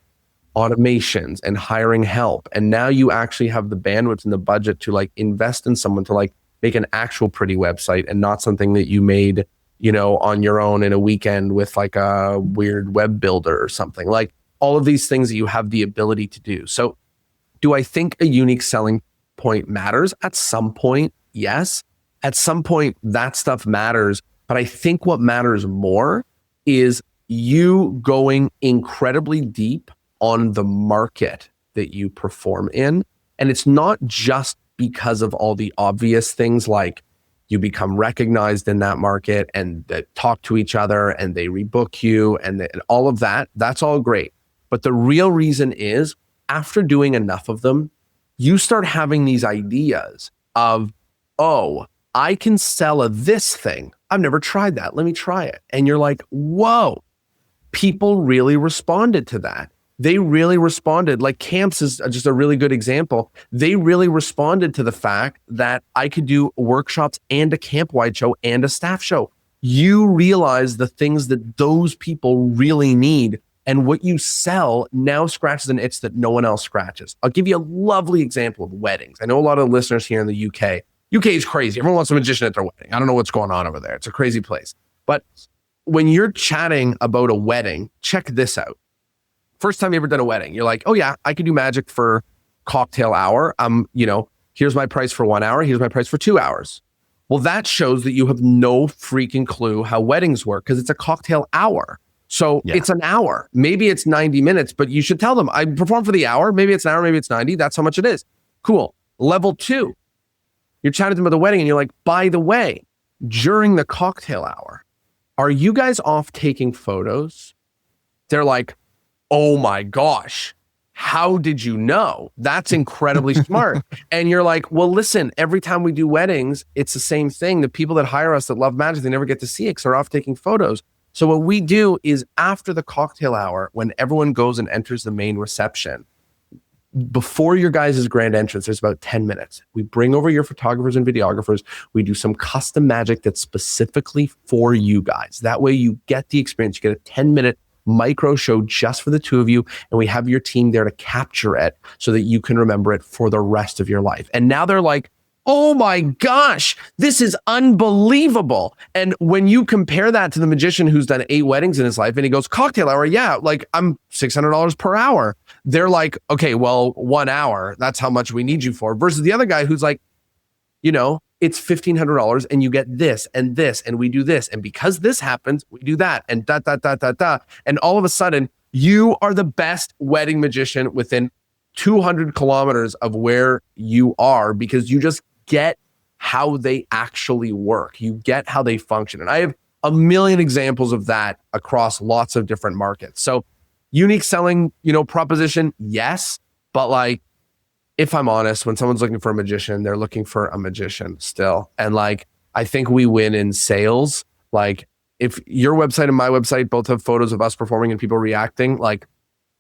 automations and hiring help. And now you actually have the bandwidth and the budget to like invest in someone to like make an actual pretty website and not something that you made, you know, on your own in a weekend with like a weird web builder or something. Like all of these things that you have the ability to do. So do I think a unique selling point matters? At some point, yes. At some point, that stuff matters. But I think what matters more is you going incredibly deep on the market that you perform in. And it's not just because of all the obvious things like you become recognized in that market and they talk to each other and they rebook you and all of that. That's all great. But the real reason is after doing enough of them, you start having these ideas of, oh, I can sell this thing. I've never tried that. Let me try it. And you're like, whoa, people really responded to that. They really responded. Like camps is just a really good example. They really responded to the fact that I could do workshops and a camp-wide show and a staff show. You realize the things that those people really need, and what you sell now scratches an itch that no one else scratches. I'll give you a lovely example of weddings. I know a lot of listeners here in the UK. UK is crazy. Everyone wants a magician at their wedding. I don't know what's going on over there. It's a crazy place. But when you're chatting about a wedding, check this out. First time you ever done a wedding, you're like, oh yeah, I could do magic for cocktail hour. You know, here's my price for 1 hour. Here's my price for 2 hours. Well, that shows that you have no freaking clue how weddings work because it's a cocktail hour. So It's an hour. Maybe it's 90 minutes, but you should tell them I perform for the hour. Maybe it's an hour, maybe it's 90. That's how much it is. Cool. Level 2. You're chatting to them at the wedding and you're like, by the way, during the cocktail hour, are you guys off taking photos? They're like, oh my gosh, how did you know? That's incredibly smart. And you're like, well, listen, every time we do weddings, it's the same thing. The people that hire us that love magic, they never get to see it because they're off taking photos. So what we do is after the cocktail hour, when everyone goes and enters the main reception, before your guys' grand entrance, there's about 10 minutes. We bring over your photographers and videographers. We do some custom magic that's specifically for you guys. That way you get the experience. You get a 10-minute micro show just for the two of you, and we have your team there to capture it so that you can remember it for the rest of your life. And now they're like, oh my gosh, this is unbelievable. And when you compare that to the magician who's done 8 weddings in his life and he goes, cocktail hour, yeah, like I'm $600 per hour. They're like, okay, well, 1 hour, that's how much we need you for. Versus the other guy who's like, you know, it's $1,500 and you get this and we do this. And because this happens, we do that and da. And all of a sudden, you are the best wedding magician within 200 kilometers of where you are because you just get how they actually work. You get how they function. And I have a million examples of that across lots of different markets. So unique selling, you know, proposition, yes. But like, if I'm honest, when someone's looking for a magician, they're looking for a magician still. And like, I think we win in sales. Like if your website and my website both have photos of us performing and people reacting, like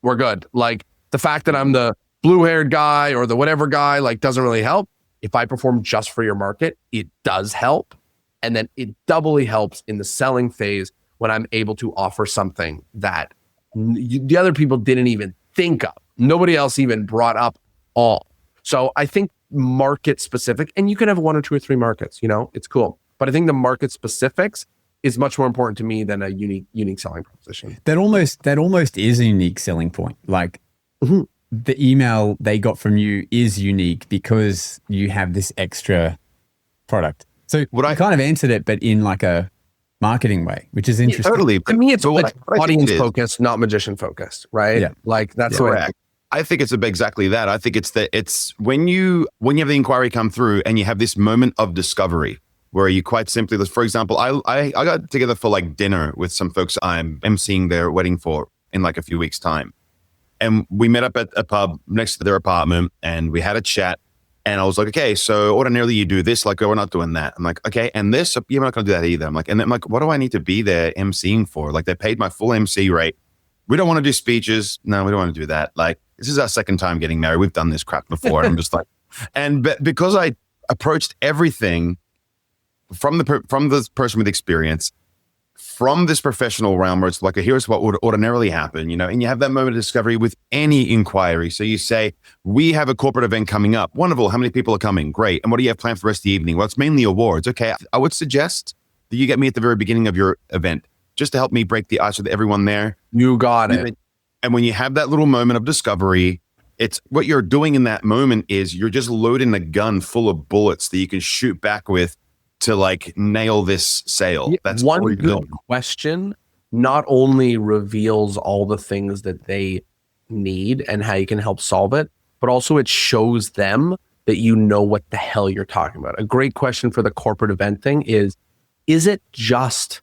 we're good. Like The fact that I'm the blue-haired guy or the whatever guy like doesn't really help. If I perform just for your market, it does help. And then it doubly helps in the selling phase when I'm able to offer something that the other people didn't even think of. Nobody else even brought up all. So I think market specific, and you can have 1 or 2 or 3 markets, it's cool. But I think the market specifics is much more important to me than a unique selling proposition. That almost is a unique selling point. Like the email they got from you is unique because you have this extra product. So I kind of answered it, but in like a marketing way, which is interesting. Totally. To me, it's audience focused, not magician focused, right? Yeah. Like that's the way. I think it's exactly that. I think it's when you have the inquiry come through and you have this moment of discovery where you quite simply, for example, I got together for like dinner with some folks I'm emceeing their wedding for in like a few weeks' time. And we met up at a pub next to their apartment and we had a chat. And I was like, okay, so ordinarily you do this, like, oh, we're not doing that. I'm like, okay, and this, yeah, we're not going to do that either. I'm like, what do I need to be there emceeing for? Like, they paid my full MC rate. We don't want to do speeches. No, we don't want to do that. Like, this is our second time getting married. We've done this crap before. And I'm just like, because I approached everything from this person with experience, from this professional realm where it's like, here's what would ordinarily happen, and you have that moment of discovery with any inquiry. So you say, we have a corporate event coming up. Wonderful. How many people are coming? Great. And what do you have planned for the rest of the evening? Well, it's mainly awards. Okay. I would suggest that you get me at the very beginning of your event just to help me break the ice with everyone there. You got it. And when you have that little moment of discovery, it's what you're doing in that moment is you're just loading a gun full of bullets that you can shoot back with to like nail this sale. That's one good question not only reveals all the things that they need and how you can help solve it, but also it shows them that you know what the hell you're talking about. A great question for the corporate event thing is it just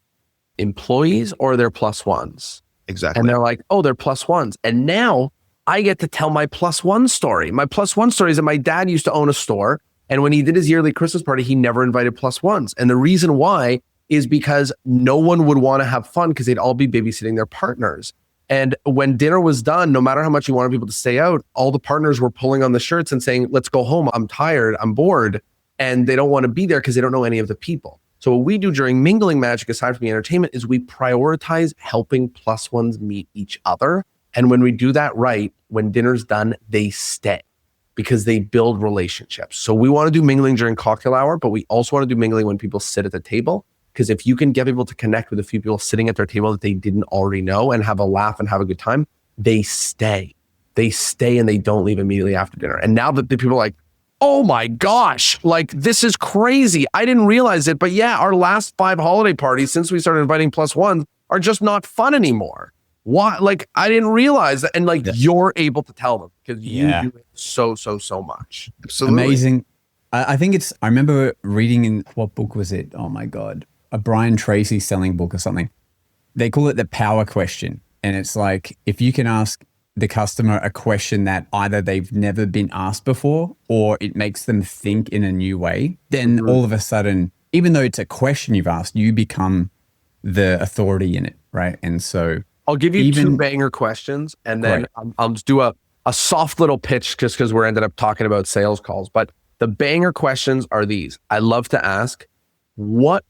employees or they're plus ones? Exactly. And they're like, oh, they're plus ones. And now I get to tell my plus one story. My plus one story is that my dad used to own a store. And when he did his yearly Christmas party, he never invited plus ones. And the reason why is because no one would want to have fun because they'd all be babysitting their partners. And when dinner was done, no matter how much you wanted people to stay out, all the partners were pulling on the shirts and saying, let's go home. I'm tired. I'm bored. And they don't want to be there because they don't know any of the people. So what we do during mingling magic, aside from the entertainment, is we prioritize helping plus ones meet each other. And when we do that right, when dinner's done, they stay because they build relationships. So we want to do mingling during cocktail hour, but we also want to do mingling when people sit at the table. Because if you can get people to connect with a few people sitting at their table that they didn't already know and have a laugh and have a good time, they stay. They stay and they don't leave immediately after dinner. And now that the people are like, oh my gosh, like this is crazy. I didn't realize it, but yeah, our last 5 holiday parties since we started inviting plus ones are just not fun anymore. Why? Like I didn't realize that. And like you're able to tell them because you do it so much. Absolutely. Amazing. I think I remember reading in, what book was it? Oh my God. A Brian Tracy selling book or something. They call it the power question. And it's like, if you can ask the customer a question that either they've never been asked before or it makes them think in a new way, then all of a sudden, even though it's a question you've asked, you become the authority in it, right? And so I'll give you 2 banger questions and then I'll just do a soft little pitch just because we're ended up talking about sales calls. But the banger questions are these. I love to ask, what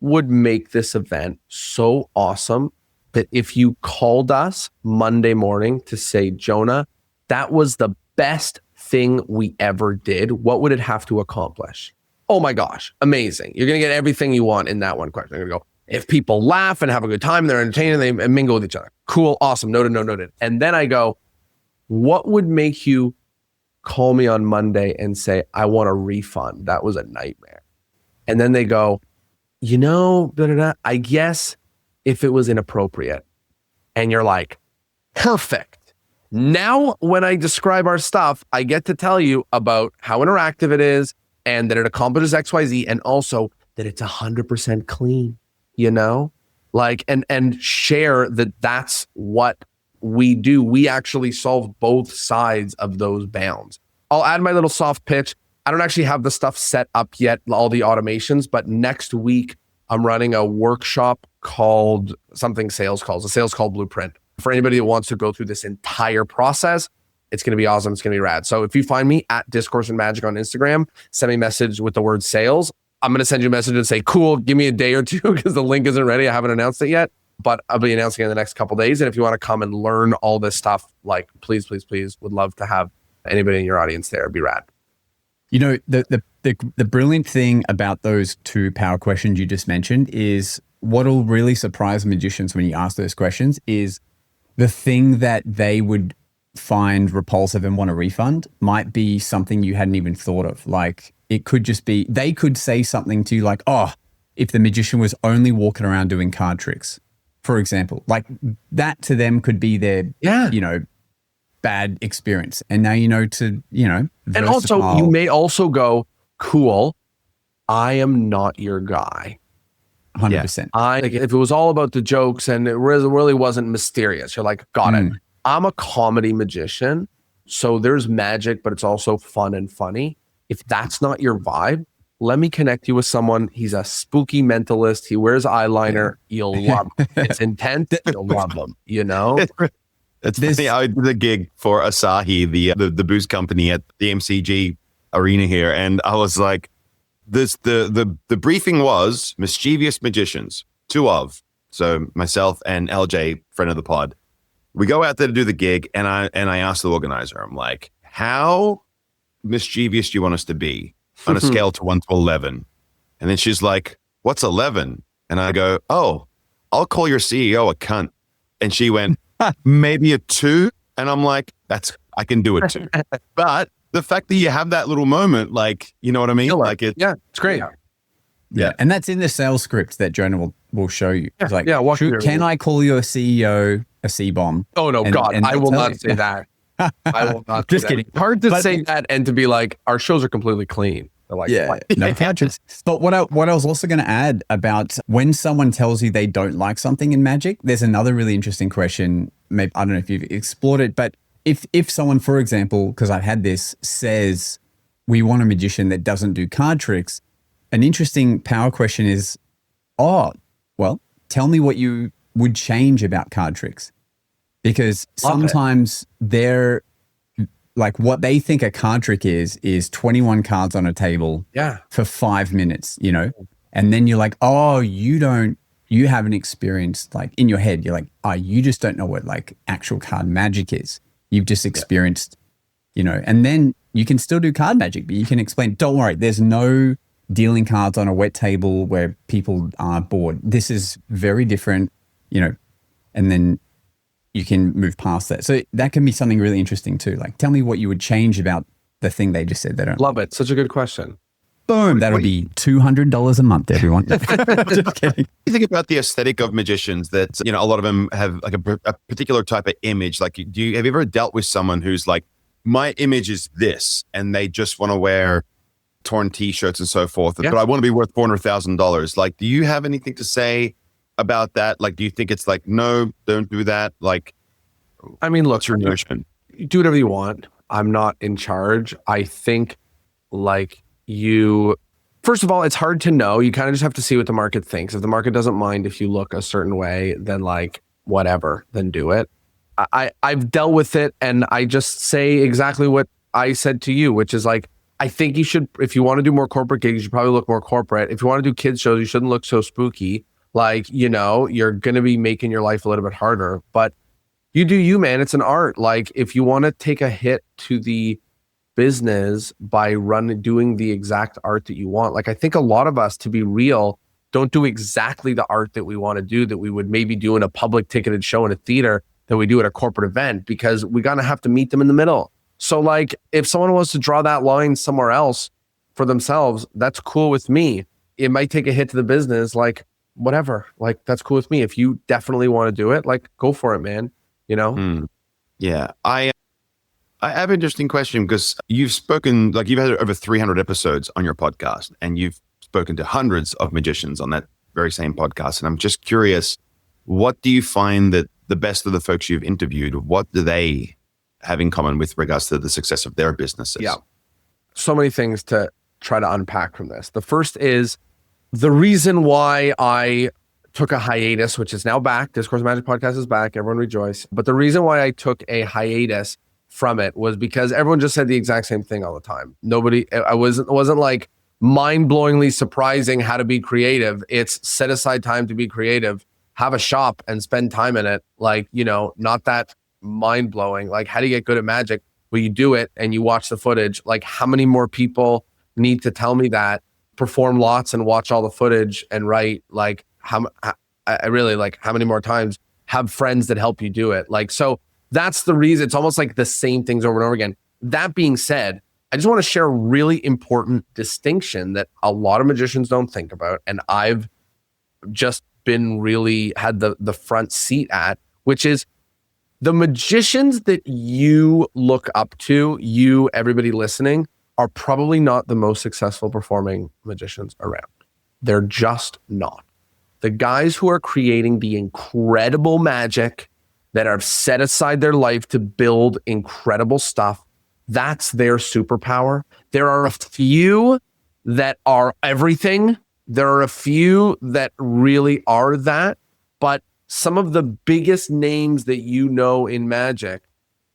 would make this event so awesome that if you called us Monday morning to say, Jonah, that was the best thing we ever did, what would it have to accomplish? Oh my gosh, amazing. You're going to get everything you want in that one question. You're going to go, if people laugh and have a good time, they're entertaining, they mingle with each other. Cool, awesome, noted. And then I go, what would make you call me on Monday and say, I want a refund? That was a nightmare. And then they go, I guess if it was inappropriate. And you're like, perfect. Now, when I describe our stuff, I get to tell you about how interactive it is and that it accomplishes XYZ and also that it's 100% clean, like, and share that that's what we do. We actually solve both sides of those bounds. I'll add my little soft pitch. I don't actually have the stuff set up yet, all the automations, but next week I'm running a workshop called something sales calls, a sales call blueprint for anybody that wants to go through this entire process. It's going to be awesome. It's going to be rad. So if you find me at Discourse and Magic on Instagram, send me a message with the word sales. I'm going to send you a message and say, cool, give me a day or two because the link isn't ready. I haven't announced it yet, but I'll be announcing it in the next couple of days. And if you want to come and learn all this stuff, like please, please, please, would love to have anybody in your audience there. It'd be rad. You know, the brilliant thing about those two power questions you just mentioned is what'll really surprise magicians when you ask those questions is the thing that they would find repulsive and want a refund might be something you hadn't even thought of. Like it could just be, they could say something to you like, oh, if the magician was only walking around doing card tricks, for example, like that to them could be their, you know, bad experience. And now you know to, you know, and also you may also go, cool, I am not your guy. 100%. Like if it was all about the jokes and it really wasn't mysterious, you're like, got it. I'm a comedy magician, so there's magic, but it's also fun and funny. If that's not your vibe, let me connect you with someone. He's a spooky mentalist. He wears eyeliner. You'll love him. It's intense. You'll love him, you know? It's funny. I did a gig for Asahi, the booze company at the MCG arena here. And I was like, the briefing was mischievous magicians, two of. So myself and LJ, friend of the pod. We go out there to do the gig, and I asked the organizer, I'm like, how mischievous do you want us to be on a scale to 1 to 11? And then she's like, what's 11? And I go, oh, I'll call your CEO a cunt. And she went, maybe a 2. And I'm like, I can do it too. But the fact that you have that little moment, like, you know what I mean? Like it's great. Yeah. And that's in the sales script that Jonah will show you. It's like, can I call your CEO a C-bomb? Oh, no, God, I will not say that. I will not. Just kidding. Hard to say that and to be like, our shows are completely clean. They're like, no couches. But what I was also going to add about when someone tells you they don't like something in magic, there's another really interesting question. Maybe, I don't know if you've explored it, but if someone, for example, because I've had this, says we want a magician that doesn't do card tricks, an interesting power question is, oh, well, tell me what you would change about card tricks. Because sometimes they're like what they think a card trick is 21 cards on a table for 5 minutes, you know? And then you're like, oh, you haven't experienced, like in your head, you're like, oh, you just don't know what like actual card magic is. You've just experienced, you know, and then you can still do card magic, but you can explain, don't worry, there's no dealing cards on a wet table where people are bored. This is very different, you know, and then you can move past that. So that can be something really interesting too. Like, tell me what you would change about the thing they just said they don't. Love it. Such a good question. Boom. That'll be $200 a month, everyone. Just kidding. You think about the aesthetic of magicians that, you know, a lot of them have like a particular type of image. Like, have you ever dealt with someone who's like, my image is this, and they just want to wear torn t-shirts and so forth, but I want to be worth $400,000. Like, do you have anything to say about that? Like, do you think it's like, no, don't do that? Like, I mean, look, your notion? Do whatever you want. I'm not in charge. I think like first of all, it's hard to know. You kind of just have to see what the market thinks. If the market doesn't mind if you look a certain way, then like whatever, then do it. I've dealt with it, and I just say exactly what I said to you, which is like, I think you should, if you want to do more corporate gigs, you should probably look more corporate. If you want to do kids shows, you shouldn't look so spooky. Like, you know, you're going to be making your life a little bit harder, but you do you, man. It's an art. Like, if you want to take a hit to the business by doing the exact art that you want. Like, I think a lot of us, to be real, don't do exactly the art that we want to do, that we would maybe do in a public ticketed show in a theater, that we do at a corporate event, because we're going to have to meet them in the middle. So like, if someone wants to draw that line somewhere else for themselves, that's cool with me. It might take a hit to the business, like whatever, like that's cool with me. If you definitely want to do it, like go for it, man. You know? Yeah. I have an interesting question, because you've spoken, like you've had over 300 episodes on your podcast, and you've spoken to hundreds of magicians on that very same podcast. And I'm just curious, what do you find that the best of the folks you've interviewed, what do they have in common with regards to the success of their businesses? Yeah. So many things to try to unpack from this. The first is the reason why I took a hiatus, which is now back. Discourse Magic Podcast is back. Everyone rejoice. But the reason why I took a hiatus from it was because everyone just said the exact same thing all the time. It wasn't like mind-blowingly surprising how to be creative. It's set aside time to be creative, have a shop and spend time in it. Like, not that mind-blowing. Like, how do you get good at magic? Well, you do it and you watch the footage. Like, how many more people need to tell me that, perform lots and watch all the footage and write? Like, I really like, how many more times have friends that help you do it? Like, so that's the reason. It's almost like the same things over and over again. That being said, I just want to share a really important distinction that a lot of magicians don't think about. And I've just been really had the front seat at, which is the magicians that you look up to, everybody listening, are probably not the most successful performing magicians around. They're just not. The guys who are creating the incredible magic, that have set aside their life to build incredible stuff, that's their superpower. There are a few that are everything. There are a few that really are that, but some of the biggest names that in magic,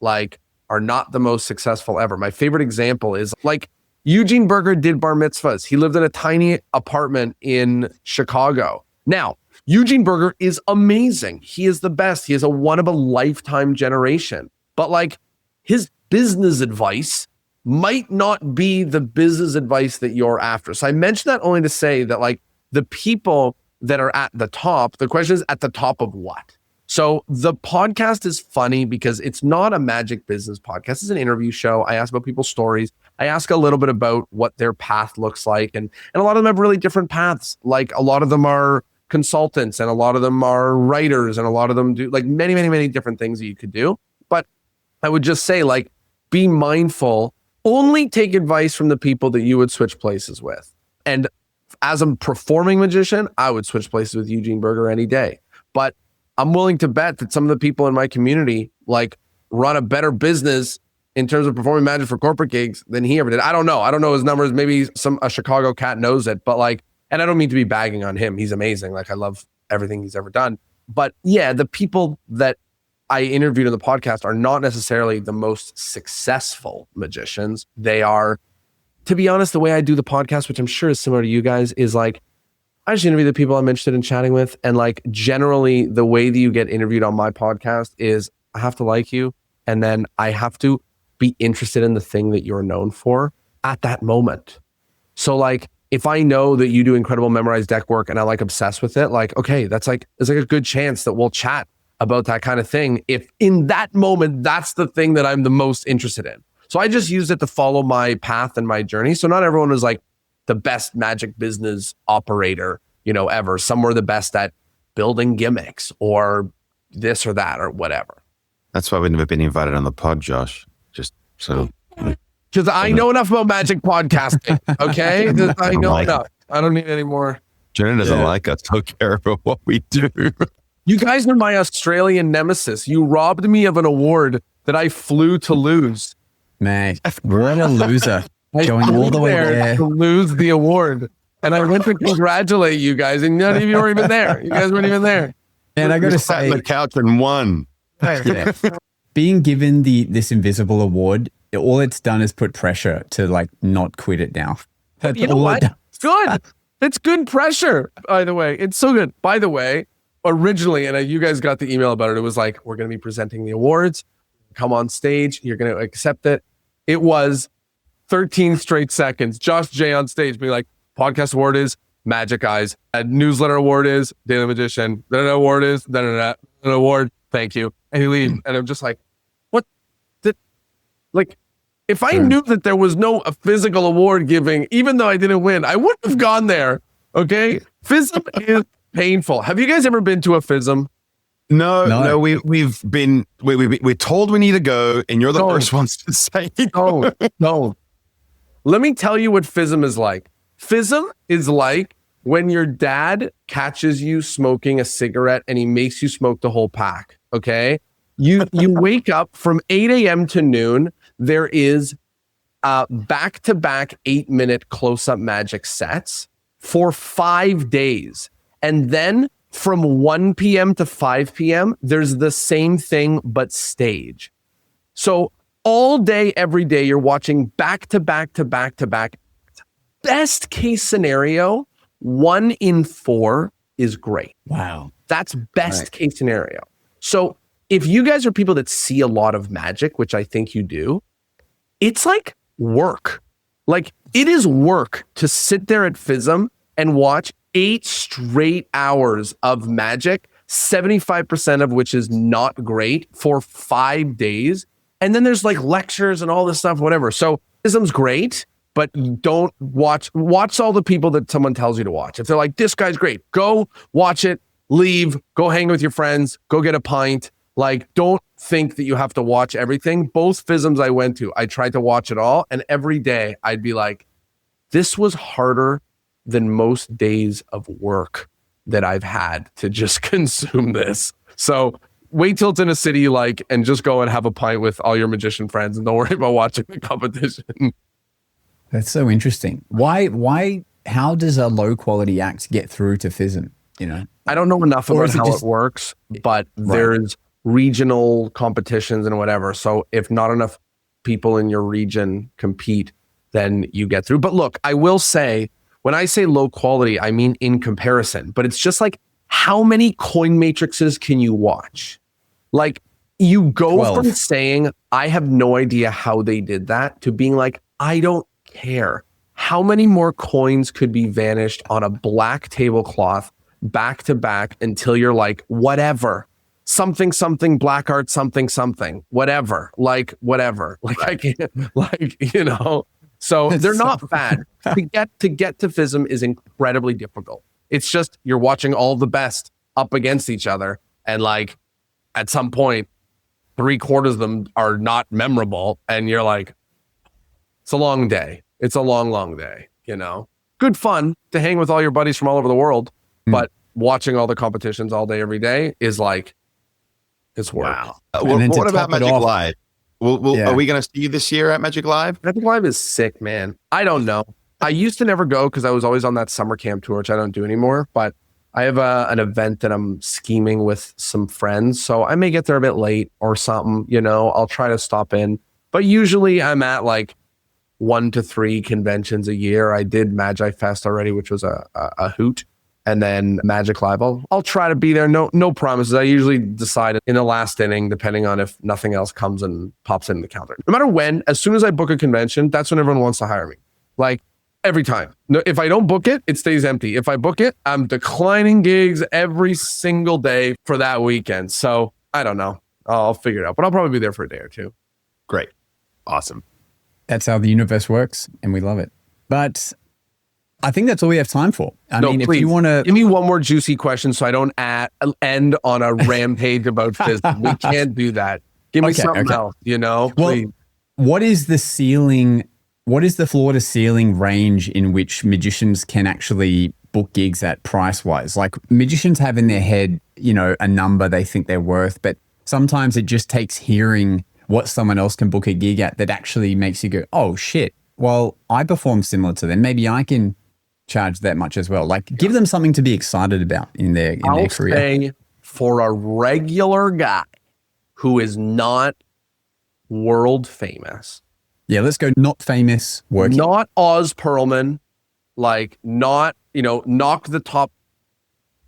like, are not the most successful ever. My favorite example is like Eugene Berger did bar mitzvahs. He lived in a tiny apartment in Chicago. Now, Eugene Berger is amazing. He is the best. He is a one of a lifetime generation. But like, his business advice might not be the business advice that you're after. So I mention that only to say that, like, the people that are at the top, the question is, at the top of what? So the podcast is funny because it's not a magic business podcast. It's an interview show. I ask about people's stories. I ask a little bit about what their path looks like. And a lot of them have really different paths. Like, a lot of them are consultants and a lot of them are writers and a lot of them do like many, many, many different things that you could do. But I would just say, like, be mindful, only take advice from the people that you would switch places with. And as a performing magician, I would switch places with Eugene Berger any day. But I'm willing to bet that some of the people in my community, like, run a better business in terms of performing magic for corporate gigs than he ever did. I don't know his numbers. Maybe a Chicago cat knows it, but like, and I don't mean to be bagging on him. He's amazing. Like, I love everything he's ever done. But yeah, the people that I interviewed on the podcast are not necessarily the most successful magicians. They are, to be honest, the way I do the podcast, which I'm sure is similar to you guys, is like, I just interview the people I'm interested in chatting with. And like, generally the way that you get interviewed on my podcast is I have to like you. And then I have to be interested in the thing that you're known for at that moment. So like, if I know that you do incredible memorized deck work and I'm like obsessed with it, like, okay, there's like a good chance that we'll chat about that kind of thing. If in that moment, that's the thing that I'm the most interested in. So I just used it to follow my path and my journey. So not everyone was like the best magic business operator, ever. Some were the best at building gimmicks or this or that or whatever. That's why we've never been invited on the pod, Josh. Just so. Because I know enough about magic podcasting, okay? I know enough. I don't need any more. Jonah doesn't like us. Don't care about what we do. You guys are my Australian nemesis. You robbed me of an award that I flew to lose. Mate, we're a loser. Going all the way there to lose the award. And I went to congratulate you guys, and none of you were even there. You guys weren't even there. And I got to say, sat on the couch and won. Yeah. Being given this invisible award, all it's done is put pressure to like not quit it now. That's all what? It's good. It's good pressure, by the way. It's so good. By the way, originally, and you guys got the email about it, it was like, we're going to be presenting the awards. Come on stage. You're going to accept it. It was 13 straight seconds. Josh J on stage being like, podcast award is Magic Eyes. A newsletter award is Daily Magician. An award is an award. Thank you. And he leaves. And I'm just like, what? Like, if I knew that there was no a physical award giving, even though I didn't win, I wouldn't have gone there. Okay? FSM is painful. Have you guys ever been to a FSM? No. We're told we need to go, and you're the first ones to say no. Let me tell you what FSM is like. FSM is like when your dad catches you smoking a cigarette and he makes you smoke the whole pack. Okay, you wake up from 8 a.m. to noon. There is back-to-back 8-minute close-up magic sets for 5 days, and then from 1 p.m. to 5 p.m. there's the same thing but stage. So all day, every day, you're watching back to back to back to back. Best case scenario, 1 in 4 is great. Wow. That's best case scenario. So if you guys are people that see a lot of magic, which I think you do, it's like work. Like it is work to sit there at FSM and watch 8 straight hours of magic, 75% of which is not great, for 5 days. And then there's like lectures and all this stuff, whatever. So FSM's great, but don't watch all the people that someone tells you to watch. If they're like, this guy's great, go watch it, leave, go hang with your friends, go get a pint. Like, don't think that you have to watch everything. Both FSMs I went to, I tried to watch it all. And every day I'd be like, this was harder than most days of work that I've had to just consume this. So wait till it's in a city you like and just go and have a pint with all your magician friends and don't worry about watching the competition. That's so interesting. Why, how does a low quality act get through to FSM? You know, I don't know enough about how it works, but there's regional competitions and whatever. So if not enough people in your region compete, then you get through. But look, I will say, when I say low quality, I mean in comparison, but it's just like, how many coin matrices can you watch? Like you go 12. From saying, I have no idea how they did that, to being like, I don't care. How many more coins could be vanished on a black tablecloth back to back until you're like, whatever, something, black art, something, whatever, like, whatever. Like I can't, like, you know, so they're not bad. To get to FSM is incredibly difficult. It's just, you're watching all the best up against each other. And like, at some point, 3/4 of them are not memorable. And you're like, it's a long day. It's a long, long day, you know? Good fun to hang with all your buddies from all over the world. But watching all the competitions all day, every day is like, it's work. Wow. What about Magic Live? Are we going to see you this year at Magic Live? Magic Live is sick, man. I don't know. I used to never go because I was always on that summer camp tour, which I don't do anymore. But I have an event that I'm scheming with some friends. So I may get there a bit late or something, you know, I'll try to stop in. But usually I'm at like 1 to 3 conventions a year. I did Magi Fest already, which was a hoot. And then Magic Live, I'll try to be there. No promises. I usually decide in the last inning, depending on if nothing else comes and pops in the calendar. No matter when, as soon as I book a convention, that's when everyone wants to hire me. Like every time. No, if I don't book it, it stays empty. If I book it, I'm declining gigs every single day for that weekend. So I don't know. I'll figure it out, but I'll probably be there for a day or two. Great. Awesome. That's how the universe works, and we love it. But I think that's all we have time for. I mean, please, if you want to give me one more juicy question so I don't end on a rampage about FSM. We can't do that. Give me something else, you know? Please. Well, what is the ceiling? What is the floor to ceiling range in which magicians can actually book gigs at price wise? Like magicians have in their head, you know, a number they think they're worth, but sometimes it just takes hearing what someone else can book a gig at that actually makes you go, oh shit, well, I perform similar to them. Maybe I can charge that much as well. Like give them something to be excited about in their career. I'll say for a regular guy who is not world famous. Yeah, let's go not famous working. Not Oz Perlman, like not, you know, knock the top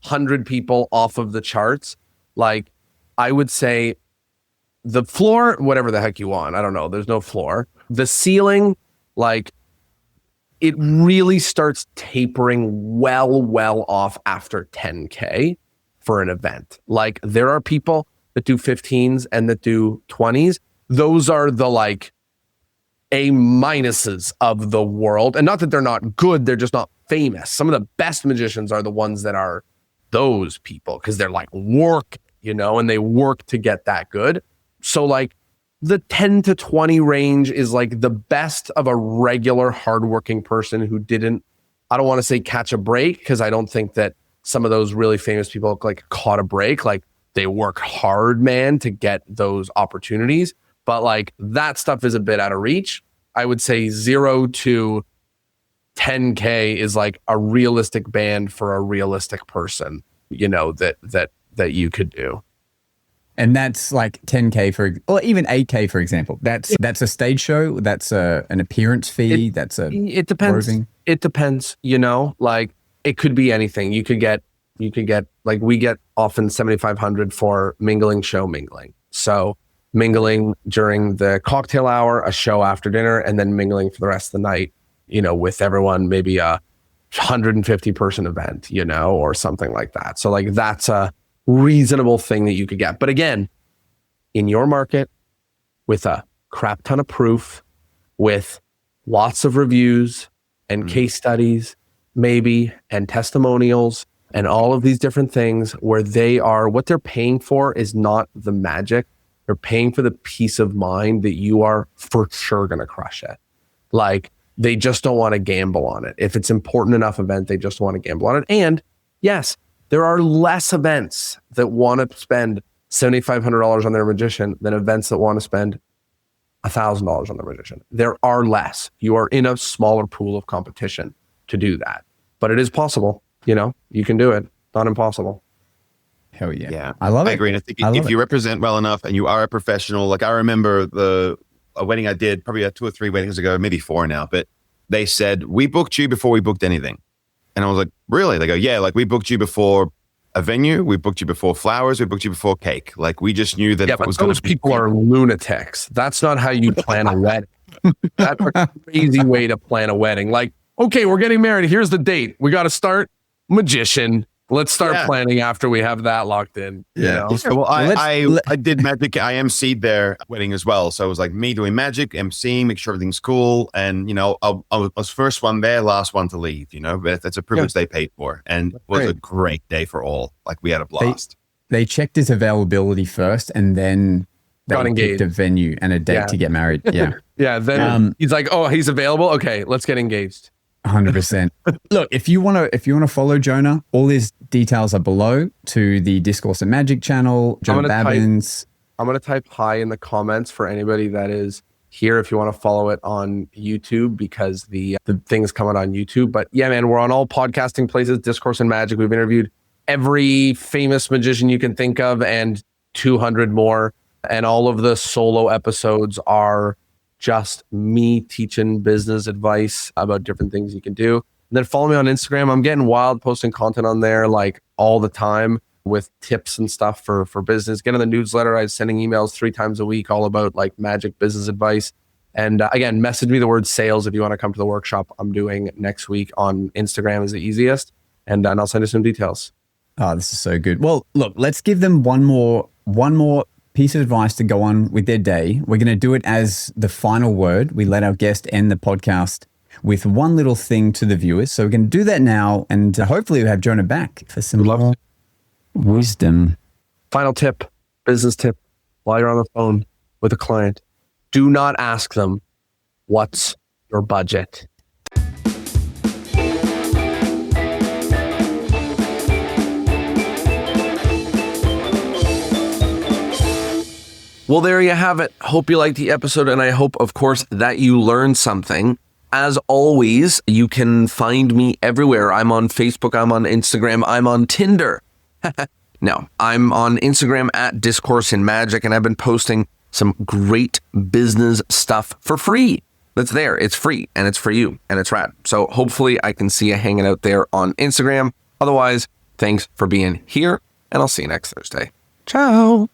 100 people off of the charts. Like I would say the floor, whatever the heck you want. I don't know. There's no floor. The ceiling, like it really starts tapering well off after 10K for an event. Like there are people that do 15s and that do 20s. Those are the like A- of the world. And not that they're not good, they're just not famous. Some of the best magicians are the ones that are those people because they're like work, you know, and they work to get that good. So like the 10 to 20 range is like the best of a regular hardworking person who didn't, I don't want to say catch a break because I don't think that some of those really famous people like caught a break. Like they work hard, man, to get those opportunities. But like that stuff is a bit out of reach. I would say 0 to 10K is like a realistic band for a realistic person, you know, that you could do. And that's like 10K or even 8K, for example. That's a stage show. That's an appearance fee. It depends. Roving. It depends, like it could be anything. You could get like we get often 7,500 for mingling. So mingling during the cocktail hour, a show after dinner, and then mingling for the rest of the night, with everyone, maybe a 150 person event, or something like that. So like that's a reasonable thing that you could get. But again, in your market, with a crap ton of proof, with lots of reviews and case studies, maybe, and testimonials, and all of these different things where what they're paying for is not the magic. They're paying for the peace of mind that you are for sure going to crush it. Like, they just don't want to gamble on it. If it's important enough event, they just want to gamble on it. And yes, there are less events that want to spend $7,500 on their magician than events that want to spend $1,000 on their magician. There are less. You are in a smaller pool of competition to do that. But it is possible. You can do it. Not impossible. Hell yeah. Yeah. I love it. I agree. And I think if you represent well enough and you are a professional, like I remember a wedding I did probably 2 or 3 weddings ago, maybe 4 now, but they said, we booked you before we booked anything. And I was like, really? They go, yeah, like we booked you before a venue, we booked you before flowers, we booked you before cake. Like we just knew that yeah, if it was but those people are lunatics. That's not how you plan a wedding. That's a crazy way to plan a wedding. Like, okay, we're getting married. Here's the date. We got to start magician. Let's start planning after we have that locked in. Yeah. Well, I did magic. I emceed their wedding as well. So it was like me doing magic, emceeing, make sure everything's cool. And, I was first one there, last one to leave, but that's a privilege they paid for. And it was a great day for all. Like we had a blast. They checked his availability first and then they got engaged. picked a venue and a date to get married. Yeah. Yeah. Then he's like, oh, he's available. Okay, let's get engaged. 100%. Look, if you want to follow Jonah, all his details are below to the Discourse and Magic channel. Jonah Babins. I'm going to type hi in the comments for anybody that is here if you want to follow it on YouTube, because the thing's coming on YouTube. But yeah, man, we're on all podcasting places, Discourse and Magic. We've interviewed every famous magician you can think of and 200 more. And all of the solo episodes are just me teaching business advice about different things you can do. And then follow me on Instagram. I'm getting wild, posting content on there like all the time with tips and stuff for business. Get in the newsletter. I'm sending emails 3 times a week all about like magic business advice. And again, message me the word sales if you want to come to the workshop I'm doing next week on Instagram is the easiest. And I'll send you some details. Oh, this is so good. Well, look, let's give them one more piece of advice to go on with their day. We're going to do it as the final word. We let our guest end the podcast with one little thing to the viewers. So we're going to do that now, and hopefully we'll have Jonah back for some more wisdom. Final tip, business tip, while you're on the phone with a client, do not ask them, what's your budget? Well, there you have it. Hope you liked the episode, and I hope, of course, that you learned something. As always, you can find me everywhere. I'm on Facebook, I'm on Instagram, I'm on Tinder. No, I'm on Instagram at Discourse in Magic, and I've been posting some great business stuff for free. That's there. It's free, and it's for you, and it's rad. So hopefully I can see you hanging out there on Instagram. Otherwise, thanks for being here, and I'll see you next Thursday. Ciao.